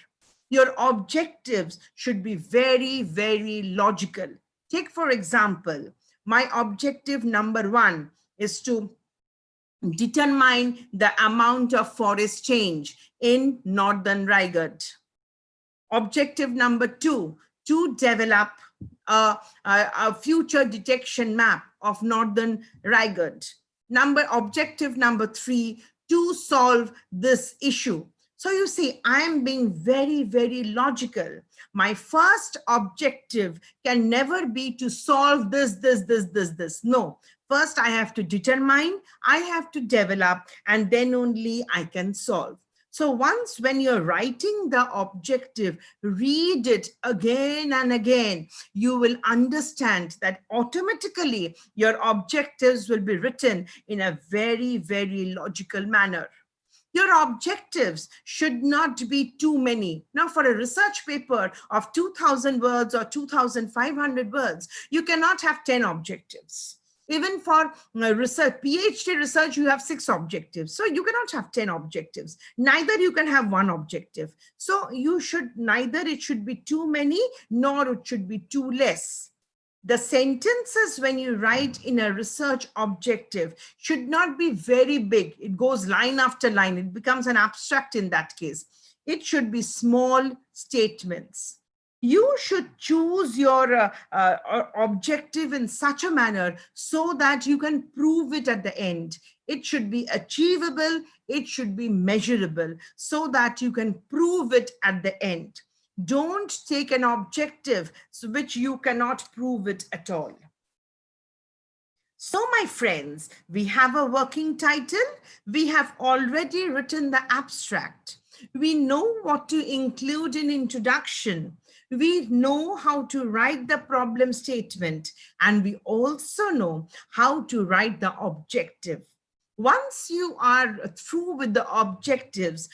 Your objectives should be very, very logical. Take, for example, my objective number 1 is to determine the amount of forest change in Northern Raigad. Objective number 2, to develop a future detection map of Northern Raigad. Objective number 3, to solve this issue. So you see, I am being very, very logical. My first objective can never be to solve this. No. First, I have to determine, I have to develop, and then only I can solve. So once when you're writing the objective, read it again and again, you will understand that automatically your objectives will be written in a very, very logical manner. Your objectives should not be too many. Now, for a research paper of 2,000 words or 2,500 words, you cannot have 10 objectives. Even for research, PhD research, you have 6 objectives. So you cannot have 10 objectives. Neither you can have 1 objective. So you should, neither it should be too many, nor it should be too less. The sentences when you write in a research objective should not be very big. It goes line after line. It becomes an abstract in that case. It should be small statements. You should choose your objective in such a manner so that you can prove it at the end. It should be achievable. It should be measurable so that you can prove it at the end. Don't take an objective which you cannot prove it at all. So my friends, we have a working title. We have already written the abstract. We know what to include in introduction. We know how to write the problem statement, and we also know how to write the objective. Once you are through with the objectives,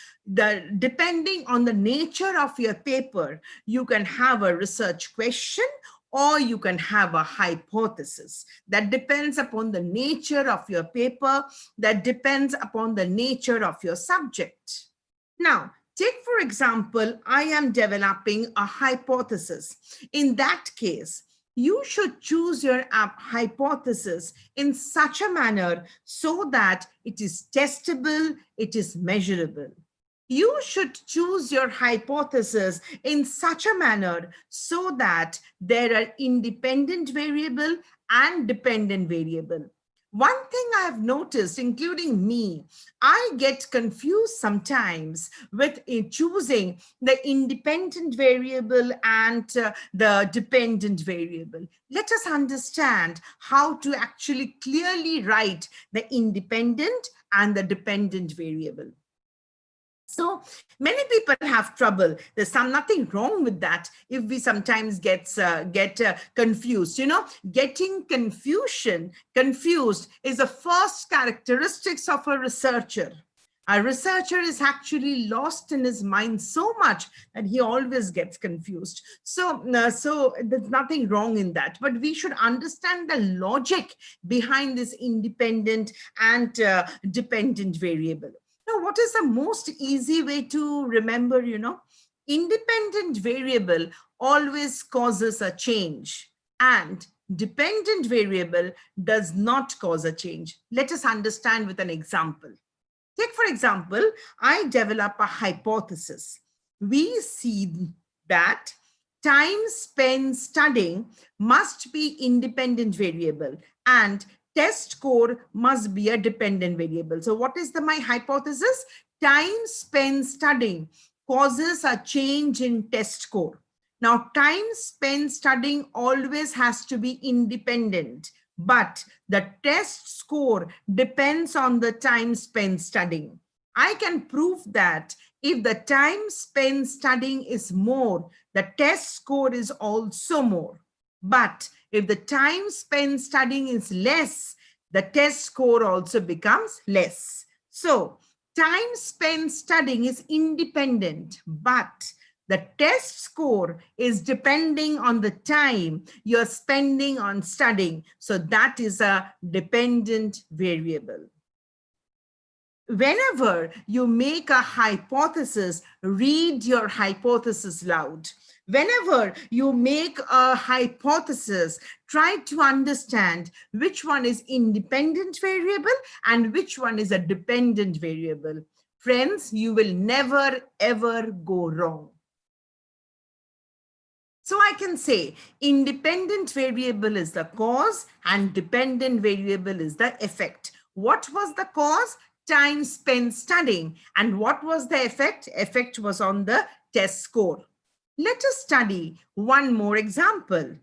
depending on the nature of your paper, you can have a research question or you can have a hypothesis. That depends upon the nature of your paper, that depends upon the nature of your subject. Now, take for example, I am developing a hypothesis. In that case, you should choose your hypothesis in such a manner so that it is testable, it is measurable. You should choose your hypothesis in such a manner so that there are independent variable and dependent variable. One thing I have noticed, including me, I get confused sometimes with choosing the independent variable and the dependent variable. Let us understand how to actually clearly write the independent and the dependent variable. So many people have trouble. There's nothing wrong with that. If we sometimes get confused, getting confused is the first characteristics of a researcher. A researcher is actually lost in his mind so much that he always gets confused. So there's nothing wrong in that, but we should understand the logic behind this independent and dependent variable. Now, what is the most easy way to remember, independent variable always causes a change and dependent variable does not cause a change. Let us understand with an example. Take, for example, I develop a hypothesis. We see that time spent studying must be independent variable and test score must be a dependent variable. So what is my hypothesis? Time spent studying causes a change in test score. Now, time spent studying always has to be independent, but the test score depends on the time spent studying. I can prove that if the time spent studying is more, the test score is also more. But if the time spent studying is less, the test score also becomes less. So time spent studying is independent, but the test score is depending on the time you're spending on studying. So that is a dependent variable. Whenever you make a hypothesis, read your hypothesis loud. Whenever you make a hypothesis, try to understand which one is independent variable and which one is a dependent variable. Friends, you will never, ever go wrong. So I can say independent variable is the cause and dependent variable is the effect. What was the cause? Time spent studying. And what was the effect? Effect was on the test score. Let us study one more example.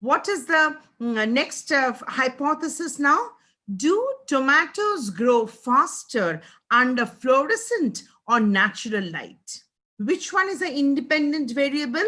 What is the next hypothesis now? Do tomatoes grow faster under fluorescent or natural light? Which one is the independent variable?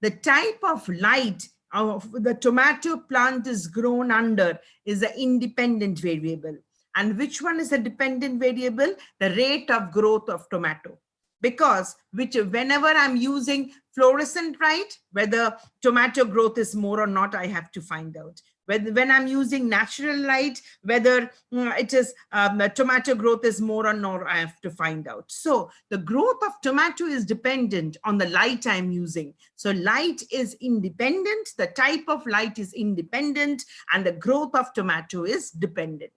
The type of light of the tomato plant is grown under is the independent variable. And which one is the dependent variable? The rate of growth of tomato. Because whenever I'm using fluorescent light, whether tomato growth is more or not, I have to find out. When I'm using natural light, whether it is tomato growth is more or not, I have to find out. So the growth of tomato is dependent on the light I'm using. So light is independent, the type of light is independent, and the growth of tomato is dependent.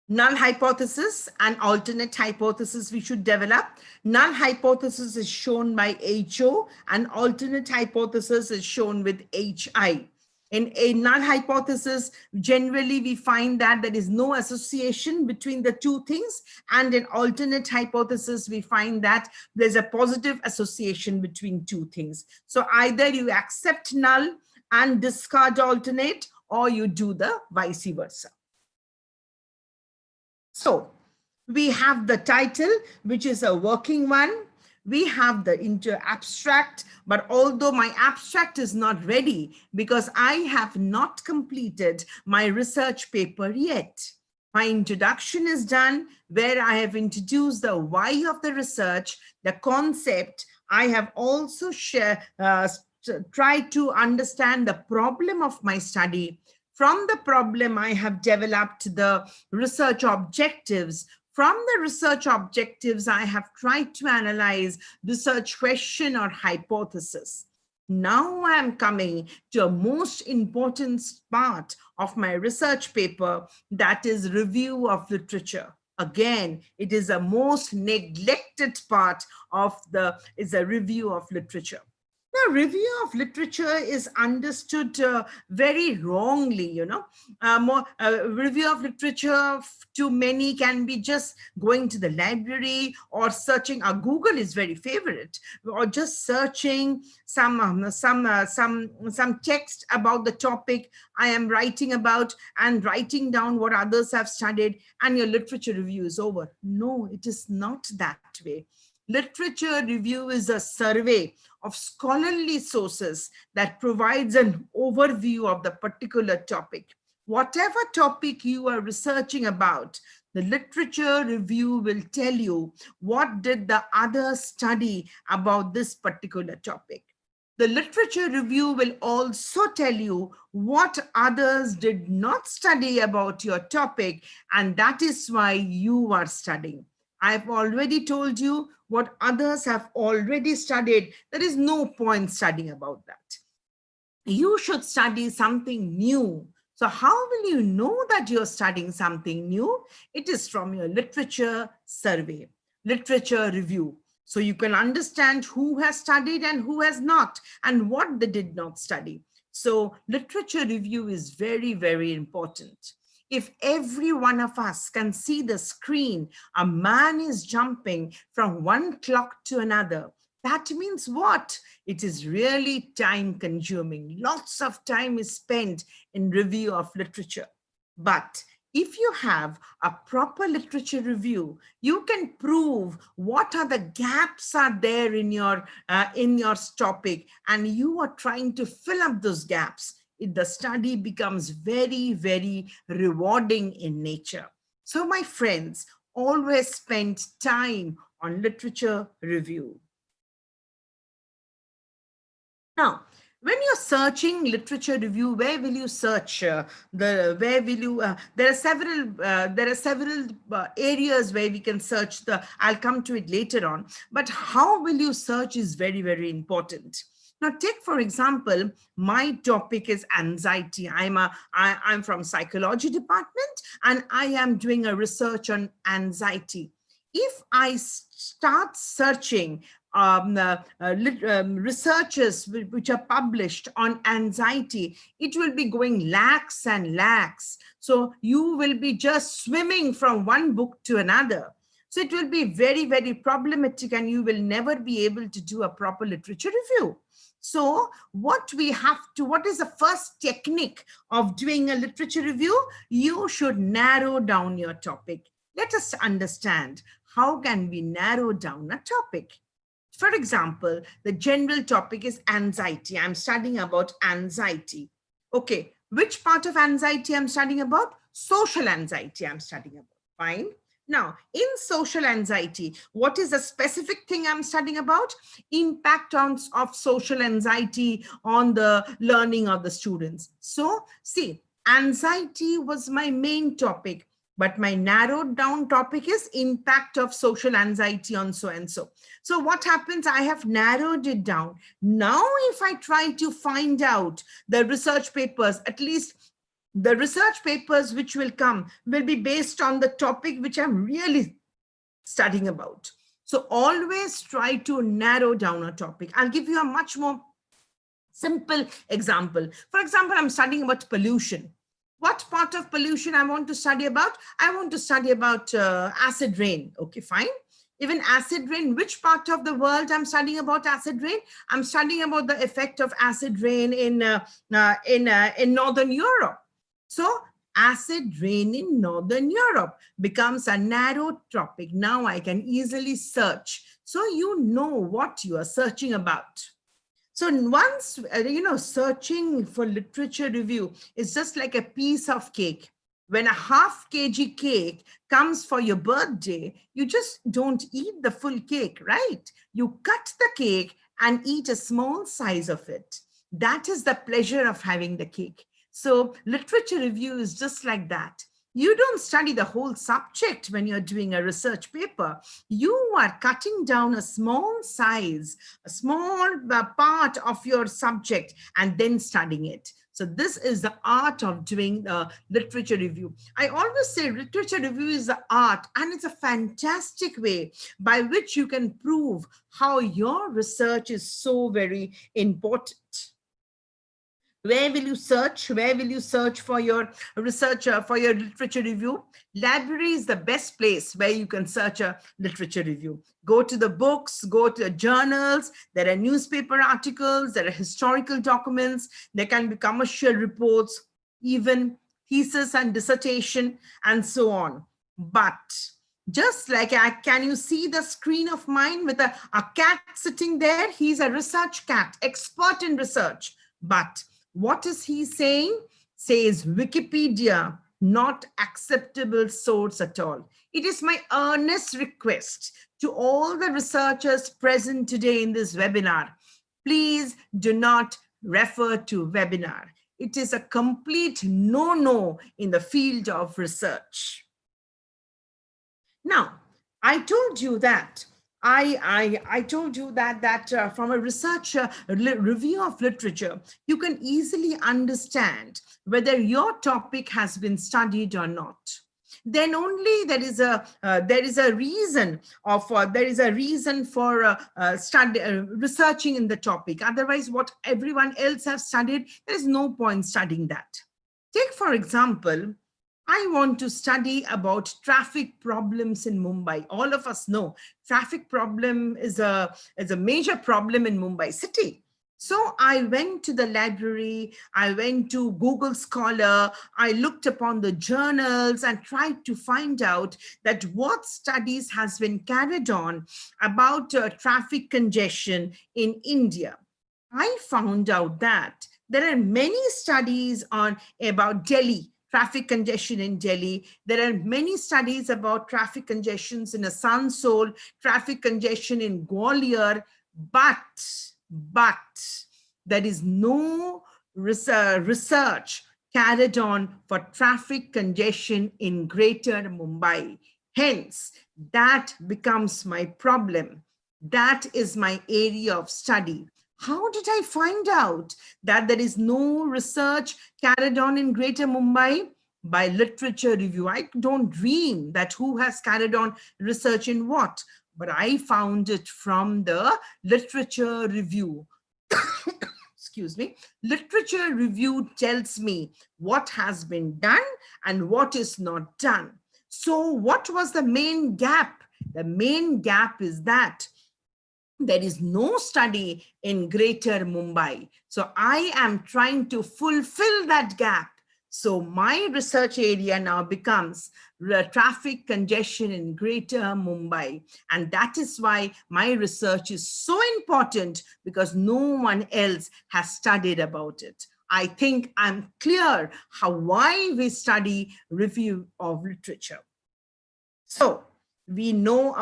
Null hypothesis and alternate hypothesis we should develop. Null hypothesis is shown by HO and alternate hypothesis is shown with HI. In a null hypothesis, generally we find that there is no association between the two things, and in alternate hypothesis we find that there's a positive association between two things. So either you accept null and discard alternate, or you do the vice versa. So we have the title, which is a working one. we have the abstract, but although my abstract is not ready because I have not completed my research paper yet. My introduction is done where I have introduced the why of the research, the concept. I have also tried to understand the problem of my study. From the problem, I have developed the research objectives. From the research objectives, I have tried to analyze research question or hypothesis. Now I am coming to a most important part of my research paper, that is review of literature. Again, it is a most neglected part of is a review of literature. Now, review of literature is understood very wrongly, review of literature to many can be just going to the library or searching. Google is very favorite, or just searching some text about the topic I am writing about and writing down what others have studied, and your literature review is over. No, it is not that way. Literature review is a survey of scholarly sources that provides an overview of the particular topic. Whatever topic you are researching about, the literature review will tell you what did the others study about this particular topic. The literature review will also tell you what others did not study about your topic, and that is why you are studying. I've already told you what others have already studied. There is no point studying about that. You should study something new. So how will you know that you're studying something new? It is from your literature survey, literature review. So you can understand who has studied and who has not, and what they did not study. So literature review is very, very important. If every one of us can see the screen, a man is jumping from one clock to another. That means what? It is really time consuming. Lots of time is spent in review of literature. But if you have a proper literature review, you can prove what are the gaps are there in your topic, and you are trying to fill up those gaps. The study becomes very, very rewarding in nature. So my friends, always spend time on literature review. Now, when you're searching literature review, where will you search? There are several areas where we can search. I'll come to it later on. But how will you search is very, very important. Now, take, for example, my topic is anxiety. I'm from psychology department, and I am doing a research on anxiety. If I start searching researches which are published on anxiety, it will be going lakhs and lakhs. So you will be just swimming from one book to another. So it will be very, very problematic, and you will never be able to do a proper literature review. So what is the first technique of doing a literature review? You should narrow down your topic. Let us understand how can we narrow down a topic. For example, the general topic is anxiety. I'm studying about anxiety. Okay, which part of anxiety I'm studying about? Social anxiety I'm studying about. Fine. Now, in social anxiety, what is the specific thing I'm studying about? Impact of social anxiety on the learning of the students. So, see, anxiety was my main topic, but my narrowed down topic is impact of social anxiety on so and so. So what happens? I have narrowed it down. Now, if I try to find out the research papers, at least the research papers which will come will be based on the topic which I'm really studying about. So always try to narrow down a topic. I'll give you a much more simple example. For example, I'm studying about pollution. What part of pollution I want to study about? I want to study about acid rain. Okay, fine. Even acid rain, which part of the world I'm studying about acid rain? I'm studying about the effect of acid rain in Northern Europe. So acid rain in Northern Europe becomes a narrow topic. Now I can easily search. so you know what you are searching about. So once, searching for literature review is just like a piece of cake. When a half kg cake comes for your birthday, you just don't eat the full cake, right? You cut the cake and eat a small size of it. That is the pleasure of having the cake. So literature review is just like that. You don't study the whole subject when you're doing a research paper. You are cutting down a small size, a small part of your subject, and then studying it. So this is the art of doing literature review. I always say literature review is the art, and it's a fantastic way by which you can prove how your research is so very important. Where will you search? Where will you search for your research, for your literature review? Library is the best place where you can search a literature review. Go to the books, go to the journals. There are newspaper articles, there are historical documents, there can be commercial reports, even thesis and dissertation, and so on. But just like, can you see the screen of mine with a cat sitting there? He's a research cat, expert in research. But what is he saying? Says Wikipedia, not acceptable source at all. It is my earnest request to all the researchers present today in this webinar, please do not refer to webinar. It is a complete no-no in the field of research. Now, I told you that I told you that from a research review of literature, you can easily understand whether your topic has been studied or not. Then only there is a reason for researching in the topic. Otherwise, what everyone else has studied, there is no point studying that. Take, for example, I want to study about traffic problems in Mumbai. All of us know traffic problem is a major problem in Mumbai city. So I went to the library, I went to Google Scholar, I looked upon the journals and tried to find out that what studies has been carried on about traffic congestion in India. I found out that there are many studies about Delhi, traffic congestion in Delhi. There are many studies about traffic congestions in Asansol, traffic congestion in Gwalior, but there is no research carried on for traffic congestion in Greater Mumbai. Hence, that becomes my problem. That is my area of study. How did I find out that there is no research carried on in Greater Mumbai? By literature review. I don't dream that who has carried on research in what, but I found it from the literature review. Excuse me. Literature review tells me what has been done and what is not done. So what was the main gap? The main gap is that there is no study in Greater Mumbai. So I am trying to fulfill that gap. So my research area now becomes traffic congestion in Greater Mumbai. And that is why my research is so important, because no one else has studied about it. I think I'm clear why we study review of literature. So we know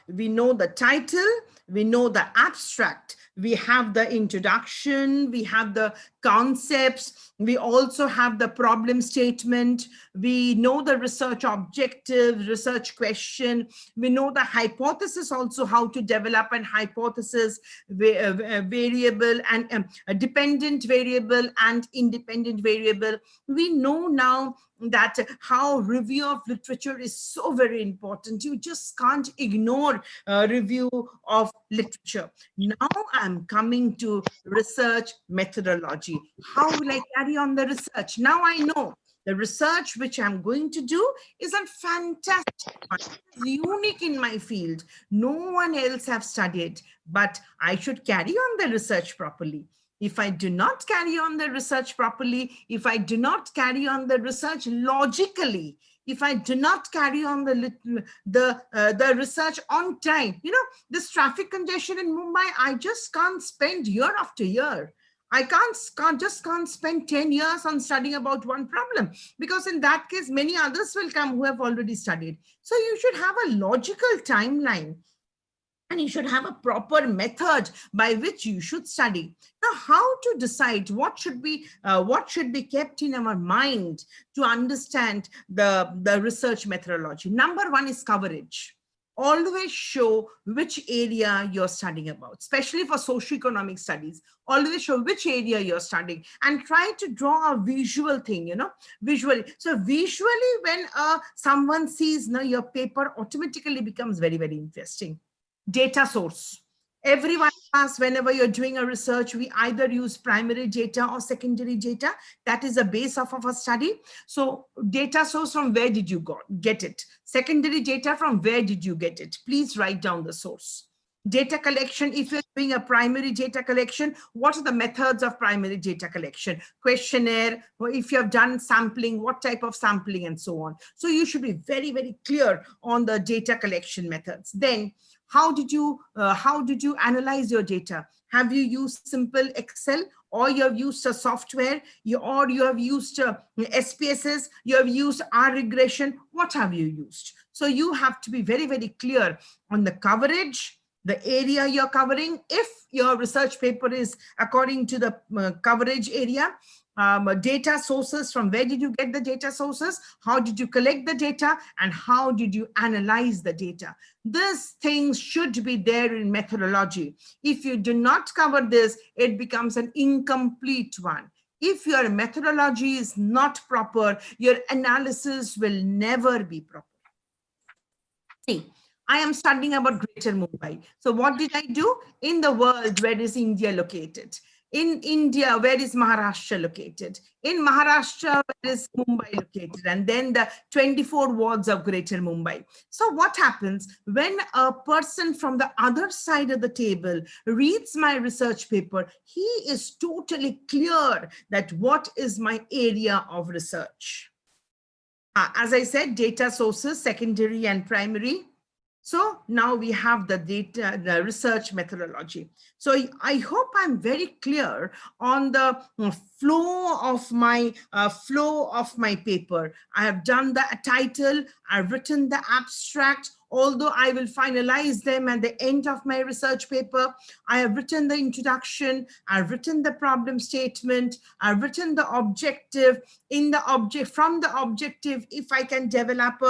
the title, we know the abstract, we have the introduction, we have the concepts, we also have the problem statement, we know the research objective, research question, we know the hypothesis also, how to develop an hypothesis, variable and a dependent variable and independent variable. We know now that how review of literature is so very important. You just can't ignore review of literature. Now I'm coming to research methodology. How will I carry on the research? Now I know the research which I'm going to do is a fantastic one. It's unique in my field. No one else have studied, but I should carry on the research properly. If I do not carry on the research properly, if I do not carry on the research logically, if I do not carry on the research on time, this traffic congestion in Mumbai, I just can't spend year after year. I just can't spend 10 years on studying about one problem, because in that case, many others will come who have already studied. So you should have a logical timeline. And you should have a proper method by which you should study. Now, how to decide what should be kept in our mind to understand the research methodology? Number one is coverage. Always show which area you're studying about, especially for socioeconomic studies. Always show which area you're studying and try to draw a visual thing, visually. So visually, when someone sees your paper, automatically becomes very, very interesting. Data source. Everyone asks, whenever you're doing a research, we either use primary data or secondary data. That is the base of our study. So data source, from where did you get it? Secondary data, from where did you get it? Please write down the source. Data collection, if you're doing a primary data collection, what are the methods of primary data collection? Questionnaire, or if you have done sampling, what type of sampling, and so on. So you should be very, very clear on the data collection methods. Then, how did you analyze your data? Have you used simple Excel, or you have used a software, or you have used SPSS, you have used R regression? What have you used? So you have to be very, very clear on the coverage, the area you're covering. If your research paper is according to the coverage area, data sources, from where did you get the data sources? How did you collect the data? And how did you analyze the data? These things should be there in methodology. If you do not cover this, it becomes an incomplete one. If your methodology is not proper, your analysis will never be proper. See, I am studying about Greater Mumbai. So what did I do? In the world, where is India located? In India, where is Maharashtra located? In Maharashtra, where is Mumbai located? And then the 24 wards of Greater Mumbai. So what happens when a person from the other side of the table reads my research paper? He is totally clear that what is my area of research. As I said, data sources, secondary and primary. So now we have the data, the research methodology. So I hope I'm very clear on the flow of my paper. I have done the title, I've written the abstract, although I will finalize them at the end of my research paper. I have written the introduction, I've written the problem statement, I've written the objective. From the objective, if I can develop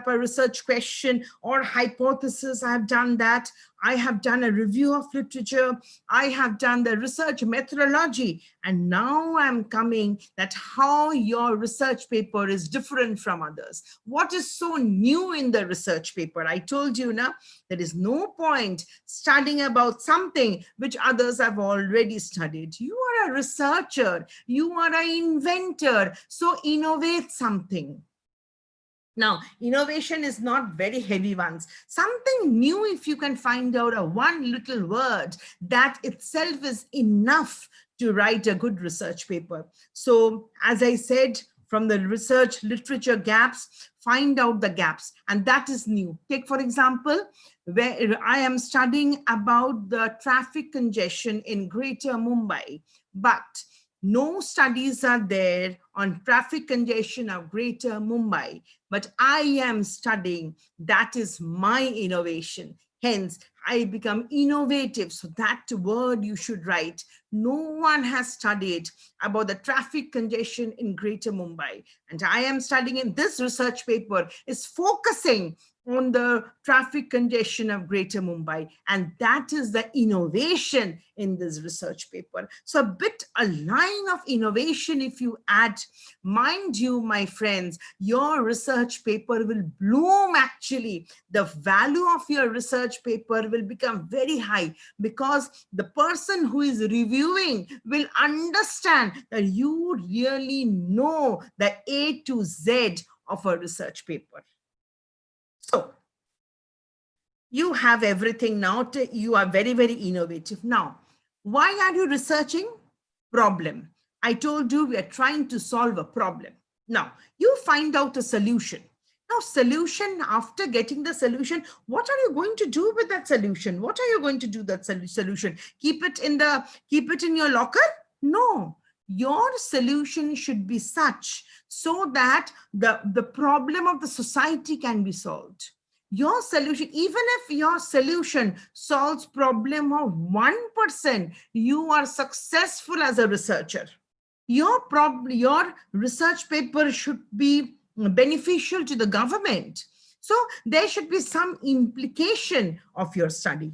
a research question or hypothesis, I have done that. I have done a review of literature. I have done the research methodology. And now I'm coming that how your research paper is different from others. What is so new in the research paper? I told you now, there is no point studying about something which others have already studied. You are a researcher. You are an inventor. So innovate something. Now, innovation is not very heavy ones. Something new, if you can find out a one little word, that itself is enough to write a good research paper. So, as I said, from the research literature gaps, find out the gaps, and that is new. Take, for example, where I am studying about the traffic congestion in Greater Mumbai, but no studies are there on traffic congestion of Greater Mumbai, but I am studying. That is my innovation. Hence, I become innovative. So that word you should write. No one has studied about the traffic congestion in Greater Mumbai. And I am studying in this research paper is focusing on the traffic congestion of Greater Mumbai. And that is the innovation in this research paper. So a line of innovation if you add, mind you, my friends, your research paper will bloom actually. The value of your research paper will become very high because the person who is reviewing will understand that you really know the A to Z of a research paper. So you have everything now. You are very, very innovative. Now, why are you researching? Problem. I told you we are trying to solve a problem. Now, you find out a solution. Now, solution, after getting the solution, what are you going to do with that solution? What are you going to do with that solution? Keep it in your locker? No. Your solution should be such so that the problem of the society can be solved. Your solution, even if your solution solves problem of 1%, you are successful as a researcher. Your research paper should be beneficial to the government. So there should be some implication of your study.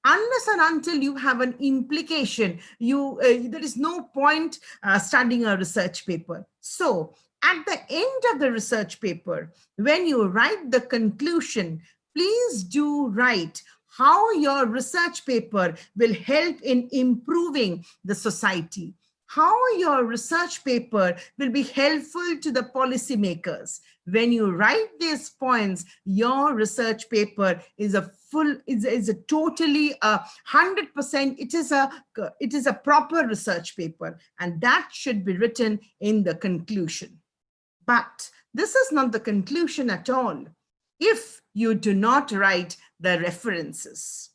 Unless and until you have an implication, there is no point studying a research paper. So at the end of the research paper, when you write the conclusion, please do write how your research paper will help in improving the society, how your research paper will be helpful to the policymakers. When you write these points, your research paper is a totally 100%. It is a proper research paper, and that should be written in the conclusion. But this is not the conclusion at all if you do not write the references.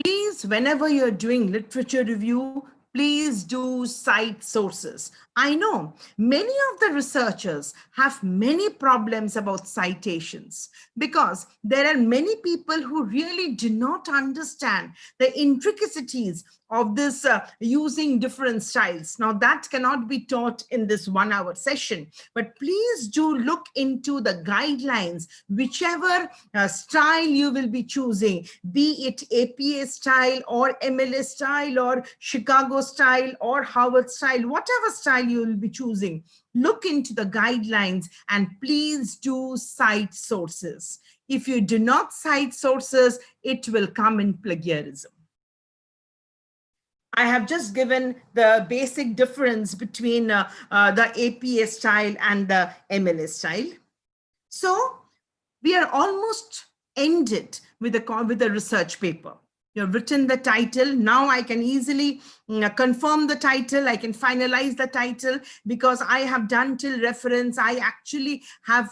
Please, whenever you're doing literature review, please do cite sources. I know many of the researchers have many problems about citations because there are many people who really do not understand the intricacies of this using different styles. Now that cannot be taught in this 1 hour session, but please do look into the guidelines, whichever style you will be choosing, be it APA style or MLS style or Chicago style or Harvard style, whatever style you will be choosing. Look into the guidelines and please do cite sources. If you do not cite sources, it will come in plagiarism. I have just given the basic difference between the APA style and the MLS style. So we are almost ended with the research paper. You've written the title. Now I can easily confirm the title. I can finalize the title because I have done till reference. I actually have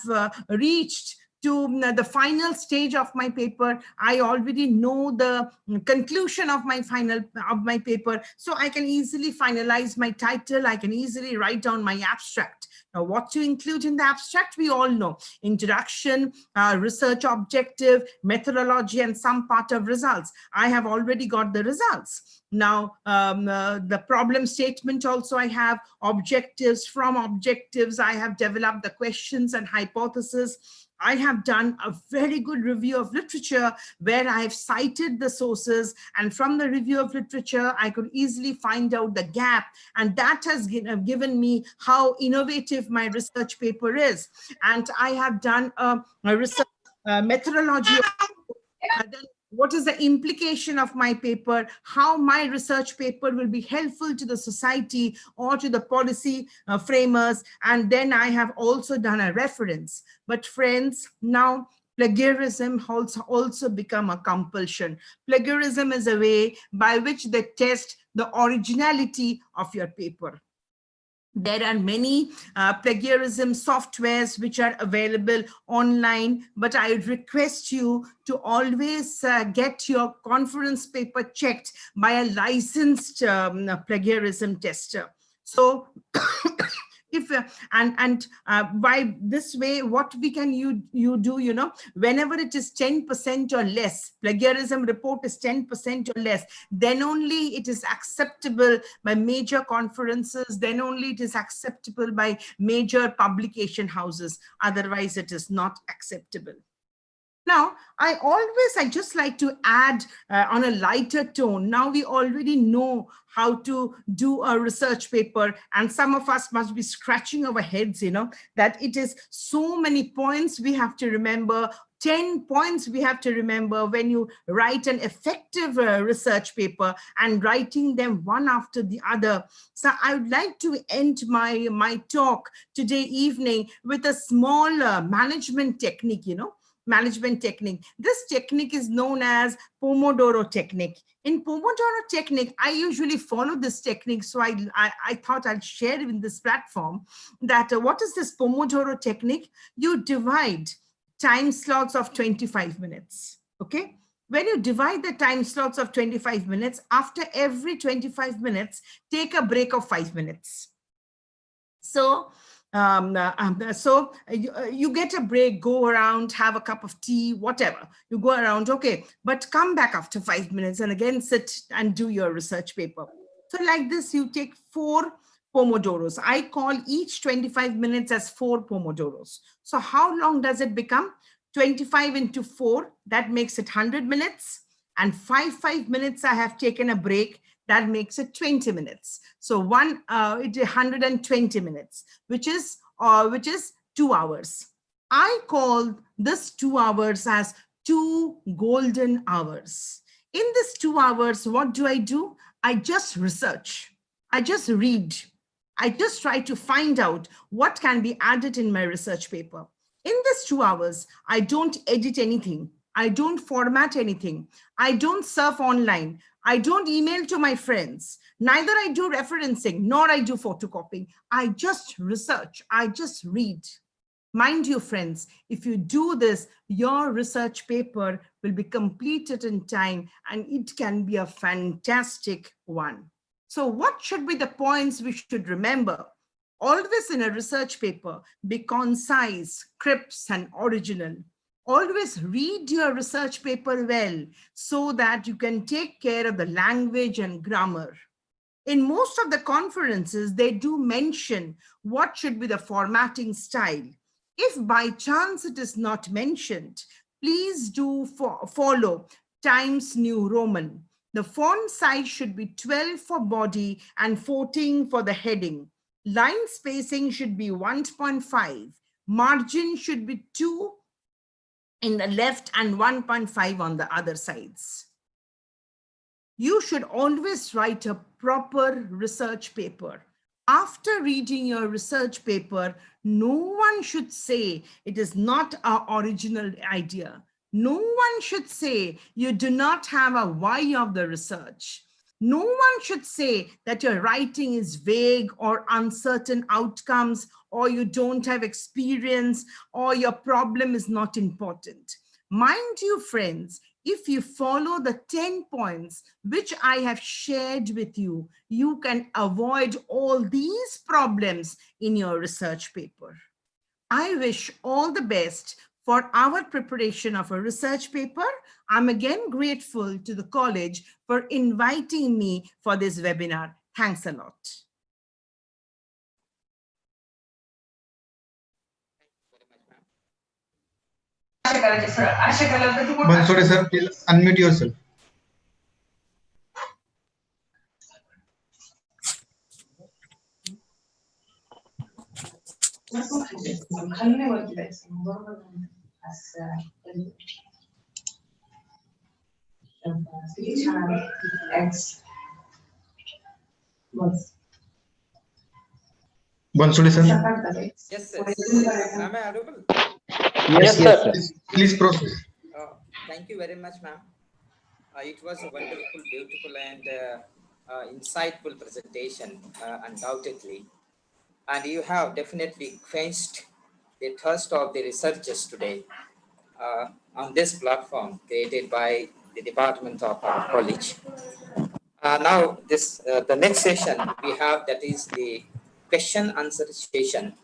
reached to the final stage of my paper. I already know the conclusion of my paper. So I can easily finalize my title. I can easily write down my abstract. Now, what to include in the abstract, we all know. Introduction, research objective, methodology, and some part of results. I have already got the results. Now, the problem statement also I have, objectives. From objectives, I have developed the questions and hypothesis. I have done a very good review of literature where I have cited the sources, and from the review of literature, I could easily find out the gap, and that has given me how innovative my research paper is. And I have done a research methodology. Then what is the implication of my paper, how my research paper will be helpful to the society or to the policy framers, and then I have also done a reference. But friends, now plagiarism also become a compulsion. Plagiarism is a way by which they test the originality of your paper. There are many plagiarism softwares which are available online, but I would request you to always get your conference paper checked by a licensed plagiarism tester. So if by this way, what we can you do, whenever it is 10% or less, plagiarism report is 10% or less, then only it is acceptable by major conferences, then only it is acceptable by major publication houses. Otherwise, it is not acceptable. Now, I just like to add on a lighter tone. Now we already know how to do a research paper, and some of us must be scratching our heads, that it is so many points we have to remember, 10 points we have to remember when you write an effective research paper, and writing them one after the other. So I would like to end my talk today evening with a small management technique, management technique. This technique is known as Pomodoro technique. In Pomodoro technique, I usually follow this technique. So I thought I'll share in this platform that what is this Pomodoro technique? You divide time slots of 25 minutes. Okay. When you divide the time slots of 25 minutes, after every 25 minutes, take a break of 5 minutes. So, you get a break, go around, have a cup of tea, whatever. You go around, okay, but come back after 5 minutes and again sit and do your research paper. So like this, you take 4 Pomodoros. I call each 25 minutes as 4 Pomodoros. So how long does it become? 25 into 4, that makes it 100 minutes. And 5 minutes I have taken a break. That makes it 20 minutes. So 120 minutes, which is 2 hours. I call this 2 hours as 2 golden hours. In this 2 hours, what do? I just research. I just read. I just try to find out what can be added in my research paper. In this 2 hours, I don't edit anything. I don't format anything. I don't surf online. I don't email to my friends. Neither I do referencing, nor I do photocopying. I just research. I just read. Mind you, friends, if you do this, your research paper will be completed in time and it can be a fantastic one. So what should be the points we should remember? Always in a research paper, be concise, crisp, and original. Always read your research paper well so that you can take care of the language and grammar. In most of the conferences, they do mention what should be the formatting style. If by chance it is not mentioned, please do follow Times New Roman. The font size should be 12 for body and 14 for the heading. Line spacing should be 1.5. Margin should be 2 in the left and 1.5 on the other sides. You should always write a proper research paper. After reading your research paper, no one should say it is not our original idea. No one should say you do not have a why of the research. No one should say that your writing is vague or uncertain outcomes, or you don't have experience, or your problem is not important. Mind you, friends, if you follow the 10 points which I have shared with you, you can avoid all these problems in your research paper. I wish all the best for our preparation of a research paper. I'm again grateful to the college for inviting me for this webinar. Thanks a lot. Bansode sir, please unmute yourself. Bansode sir. Yes, sir. Am I audible? Yes, sir. Please proceed. Thank you very much, ma'am. It was a wonderful, beautiful, and insightful presentation, undoubtedly. And you have definitely quenched the thirst of the researchers today on this platform created by the department of our college. Now, the next session we have, that is the question answer session.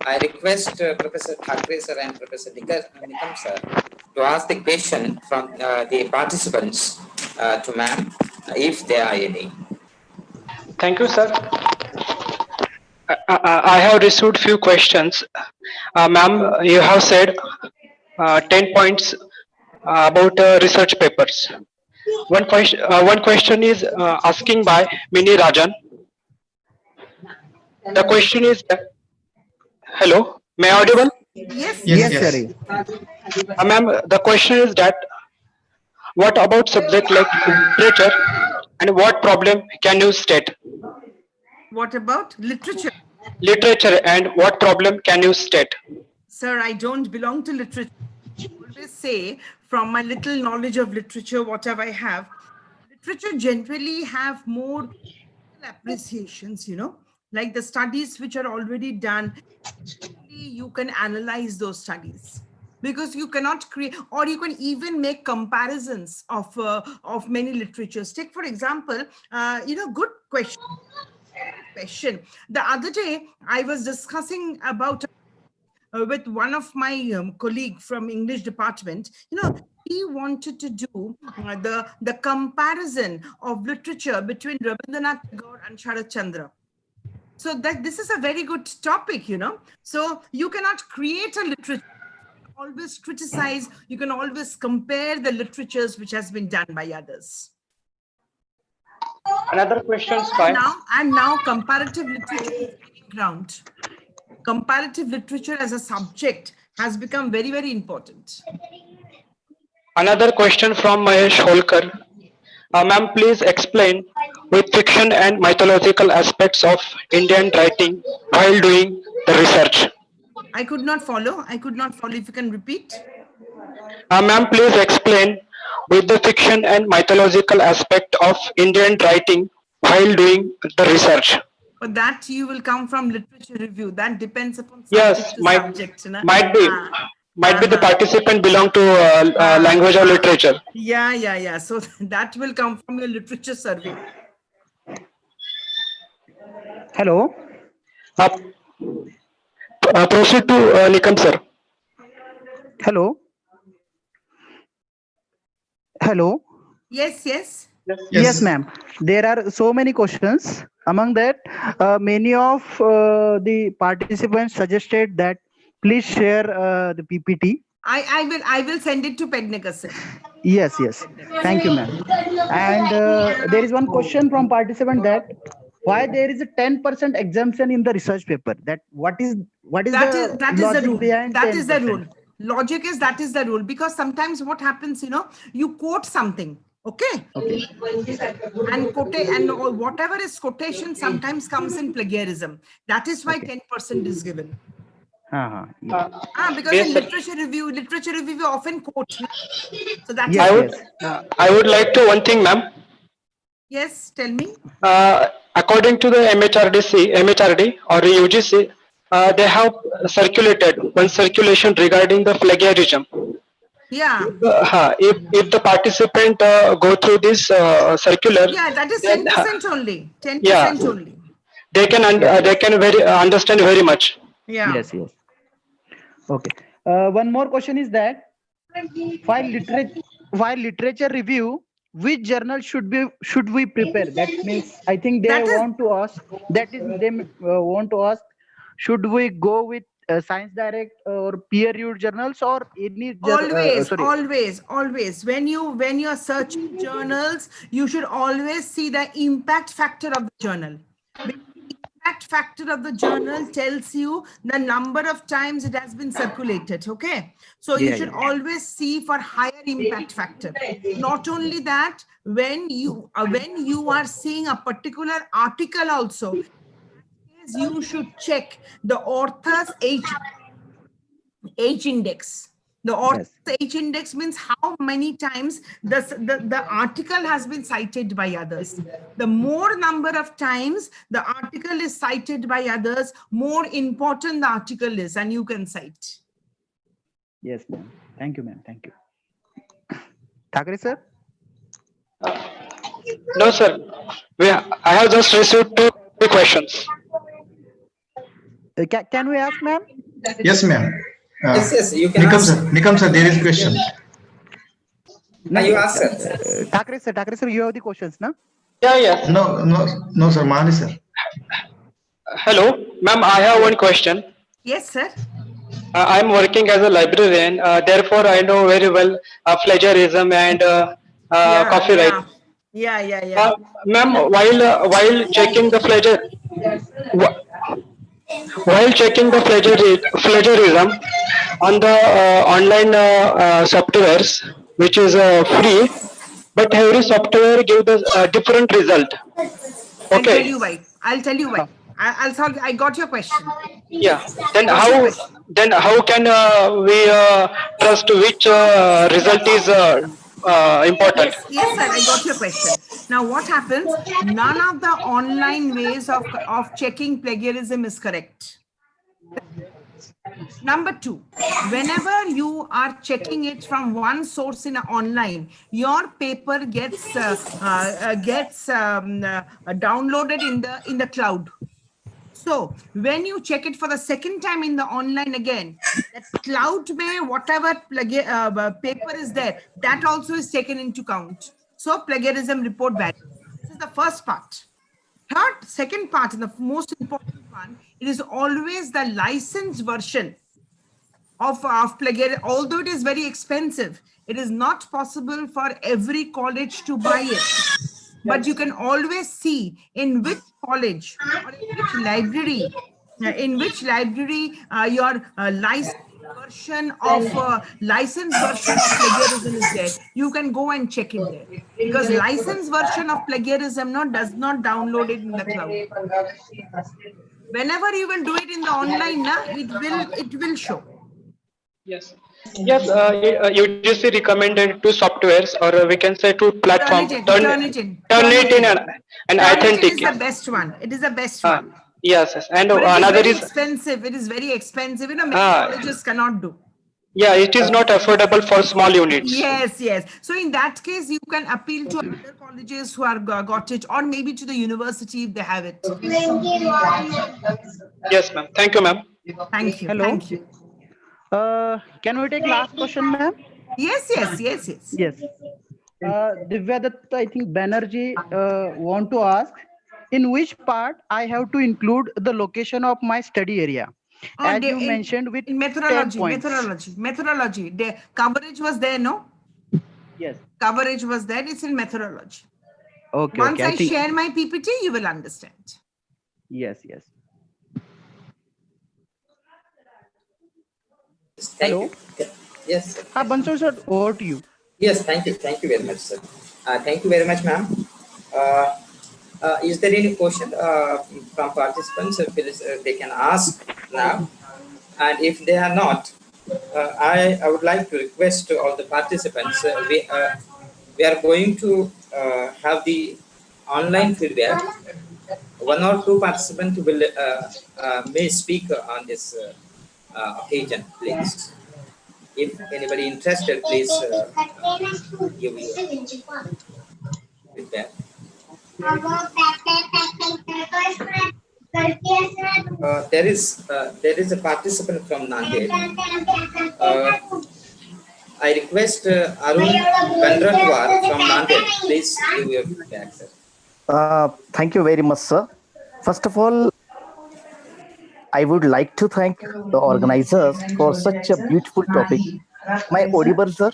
I request Professor Thakre sir and Professor Nikam sir to ask the question from the participants to ma'am, if there are any. Thank you, sir. I have received few questions. Ma'am, you have said 10 points about research papers. One question is asking by Mini Rajan. The question is, hello, may I audible? Yes. Ma'am, the question is that what about subject like literature, and what problem can you state? What about literature? Literature, and what problem can you state? Sir, I don't belong to literature. always say, from my little knowledge of literature, whatever I have, literature generally have more appreciations, like the studies which are already done. You can analyze those studies because you cannot create, or you can even make comparisons of many literatures. Take for example, good question. The other day I was discussing about with one of my colleague from English department. He wanted to do the comparison of literature between Rabindranath Tagore and Sharat Chandra. So that this is a very good topic, So you cannot create a literature, always criticize, you can always compare the literatures which has been done by others. Another question, Sky. And now comparative literature is gaining ground. Comparative literature as a subject has become very, very important. Another question from Mahesh Holkar. Ma'am, please explain with fiction and mythological aspects of Indian writing while doing the research. I could not follow. If you can repeat. Ma'am, please explain with the fiction and mythological aspect of Indian writing while doing the research. But that you will come from literature review. That depends upon subject to subject. Might be the participant belong to language or literature. Yeah. So that will come from your literature survey. Hello. Proceed to Nikam sir. Hello. Yes, ma'am. There are so many questions. Among that, many of the participants suggested that please share the PPT. I will send it to Pednekar sir. Yes. Thank you, ma'am. And there is one question from participant that why there is a 10% exemption in the research paper. What is the logic behind 10%? That is the rule. Logic is that is the rule, because sometimes what happens, you quote something. Okay. And whatever is quotation sometimes comes in plagiarism. That is why 10% is given. Because in literature review often quote. So that I would like to one thing, ma'am. Yes, tell me. According to the MHRD or UGC, they have circulated one circulation regarding the plagiarism. Yeah. If the participant go through this circular, that is 10% only. 10% only. They can understand very much. Yeah. Yes. Okay. One more question is that while literature review, which journal should we prepare? That means I think they want to ask. Should we go with Science Direct or peer-reviewed journals or any? Always. When you are searching journals, you should always see the impact factor of the journal. Impact factor of the journal tells you the number of times it has been circulated. Okay, so you should always see for higher impact factor. Not only that, when you are seeing a particular article also, you should check the author's age index. The author's age index means how many times the article has been cited by others. The more number of times the article is cited by others, more important the article is, and you can cite. Yes, ma'am. Thank you, ma'am. Thank you. Thakre sir? No, sir. I have just received two questions. Can we ask, ma'am? Yes, ma'am. Yes, you can ask. Nikam sir, there is question. You ask, sir. Thakre sir, you have the questions, no? Yeah. No, sir. Mahali sir. Hello, ma'am. I have one question. Yes, sir. I am working as a librarian. Therefore, I know very well plagiarism and copyright. Yeah. Ma'am, while checking the plagiarism on the online softwares, which is free, but every software gives a different result. Okay. I'll tell you why. I'll solve. I got your question. Yeah. Then Got your how question. then how can we trust which result is important? Yes, yes, sir. I got your question. Now, what happens? None of the online ways of checking plagiarism is correct. Number two, whenever you are checking it from one source in online, your paper gets downloaded in the cloud. So when you check it for the second time in the online again, that cloud may whatever paper is there, that also is taken into count. So plagiarism report value. This is the first part. Second part, and the most important one, it is always the licensed version of plagiarism. Although it is very expensive, it is not possible for every college to buy it. But you can always see in which college or in which library your licensed version of plagiarism is there. You can go and check it there, because licensed version of plagiarism does not download it in the cloud. Whenever you will do it in the online, it will show. Yes. Yes, UGC recommended two softwares, or we can say two platform. Turn it in. Turn it in and Turnitin is authentic. the best one. It is the best one. Yes, yes. And But it is another very is expensive. It is very expensive. Many colleges cannot do. yeah, it is not affordable for small units. Yes, yes. So in that case, you can appeal to other colleges who are got it, or maybe to the university if they have it. Yes, ma'am. Thank you, ma'am. Thank you. Hello. Thank you. Can we take last question, ma'am? Yes, yes, yes, yes. Yes. Divyadatta, I think Banerjee want to ask, in which part I have to include the location of my study area? As you mentioned with in 10 points. methodology. The coverage was there, no? Yes. Coverage was there. It's in methodology. Okay. Once okay. I share my PPT, you will understand. Yes, yes. Thank you. Yes. Bansal sir, over to you. Yes, thank you. Thank you very much, sir. Thank you very much, ma'am. Is there any question from participants? Please, they can ask now. And if they are not, I would like to request to all the participants, we are going to have the online feedback. One or two participants will may speak on this occasion, please. If anybody interested, please give your feedback. There is a participant from Nanded. I request Arun Bandratwar from Nanded. Please give your feedback, sir. Thank you very much, sir. First of all, I would like to thank the organizers for such a beautiful topic. Am I audible, sir?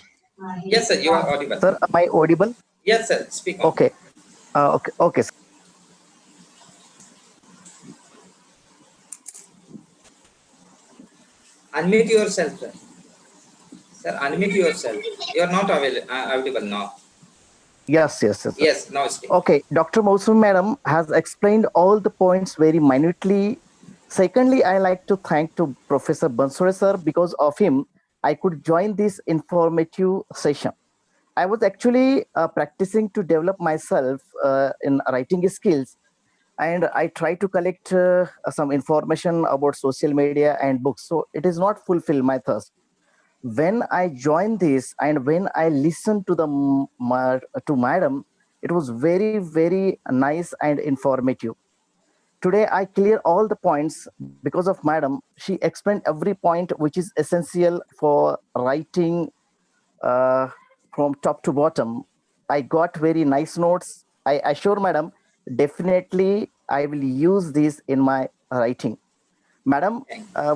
Yes, sir, you are audible. Sir, am I audible? Yes, sir, speak on. Okay. Okay. Unmute yourself, sir. Sir, unmute yourself. You are not audible now. Yes. Yes, now speak. Okay, Dr. Mausam madam has explained all the points very minutely. Secondly, I like to thank to Professor Bansore sir. Because of him, I could join this informative session. I was actually practicing to develop myself in writing skills, and I try to collect some information about social media and books. So it is not fulfill my thirst. When I joined this and when I listened to to madam, it was very, very nice and informative. Today, I clear all the points because of madam. She explained every point which is essential for writing from top to bottom. I got very nice notes. I assure madam, definitely I will use this in my writing. Madam,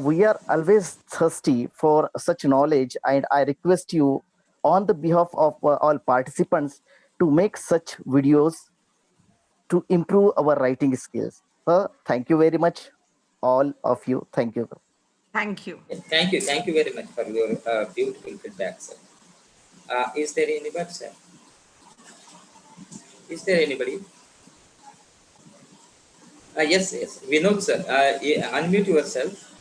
we are always thirsty for such knowledge, and I request you on the behalf of all participants to make such videos to improve our writing skills. Sir, thank you very much, all of you. Thank you. Thank you. Thank you. Thank you very much for your beautiful feedback, sir. Is there anybody, sir? Is there anybody? Yes, yes. Vinod sir, unmute yourself.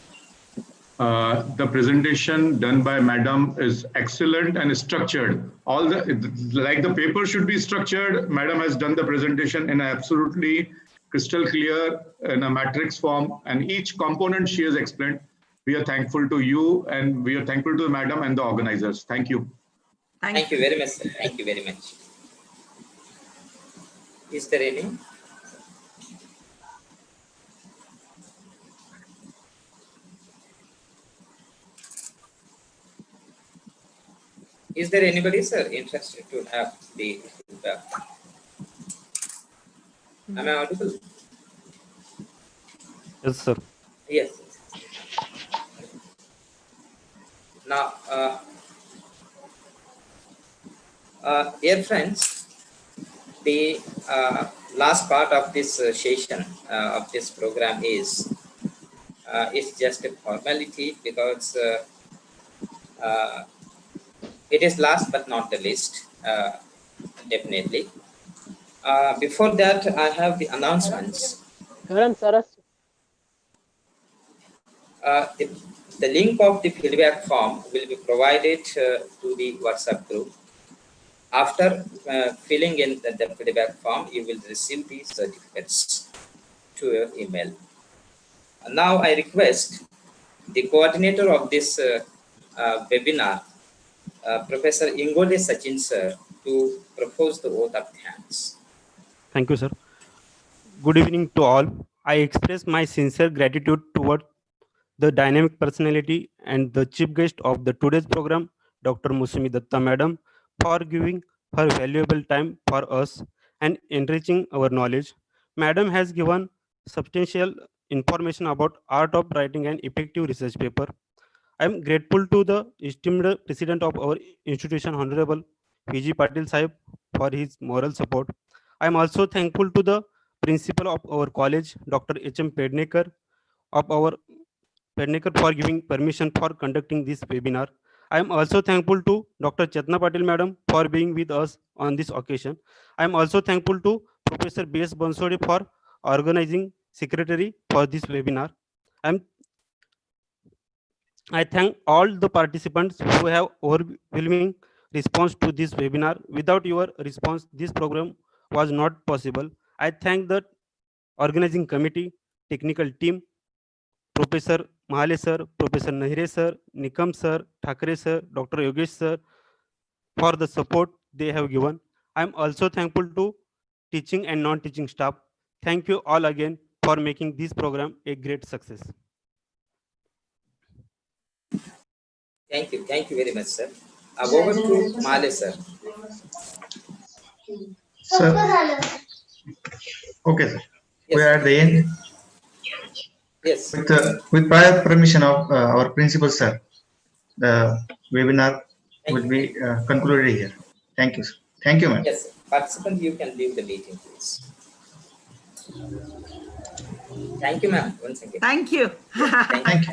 The presentation done by Madam is excellent and structured. All the paper should be structured. Madam has done the presentation in absolutely crystal clear in a matrix form, and each component she has explained. We are thankful to you, and we are thankful to the Madam and the organizers. Thank you. Thank you very much, sir. Thank you very much. Is there any? Is there anybody, sir, interested to have the feedback? Am I audible? Yes, sir. Yes. Now, dear friends, the last part of this session of this program is just a formality, because it is last but not the least, definitely. Before that, I have the announcements. The link of the feedback form will be provided to the WhatsApp group. After filling in the feedback form, you will receive the certificates to your email. Now I request the coordinator of this webinar, Professor Ingole Sachin sir, to propose the oath of thanks. Thank you, sir. Good evening to all. I express my sincere gratitude toward the dynamic personality and the chief guest of the today's program, Dr. Musumi Datta Madam, for giving her valuable time for us and enriching our knowledge. Madam has given substantial information about art of writing an effective research paper. I am grateful to the esteemed president of our institution, Honorable P.G. Patil Sahib, for his moral support. I am also thankful to the principal of our college, Dr. H.M. Pednekar, for giving permission for conducting this webinar. I am also thankful to Dr. Chetna Patil Madam for being with us on this occasion. I am also thankful to Professor B.S. Bansode for organizing secretary for this webinar. I thank all the participants who have overwhelming response to this webinar. Without your response, this program was not possible. I thank the organizing committee, technical team, Professor Mahale sir, Professor Nahire sir, Nikam sir, Thakre sir, Dr. Yogesh sir for the support they have given. I am also thankful to teaching and non-teaching staff. Thank you all again for making this program a great success. Thank you very much, sir. Over to Mahale sir. Sir. Okay, sir. Yes. We are at the end. Yes. With prior permission of our principal, sir, the webinar will be concluded here. Thank you, sir. Thank you, ma'am. Yes, participant, you can leave the meeting, please. Thank you, ma'am. Once again. Thank you. Thank you.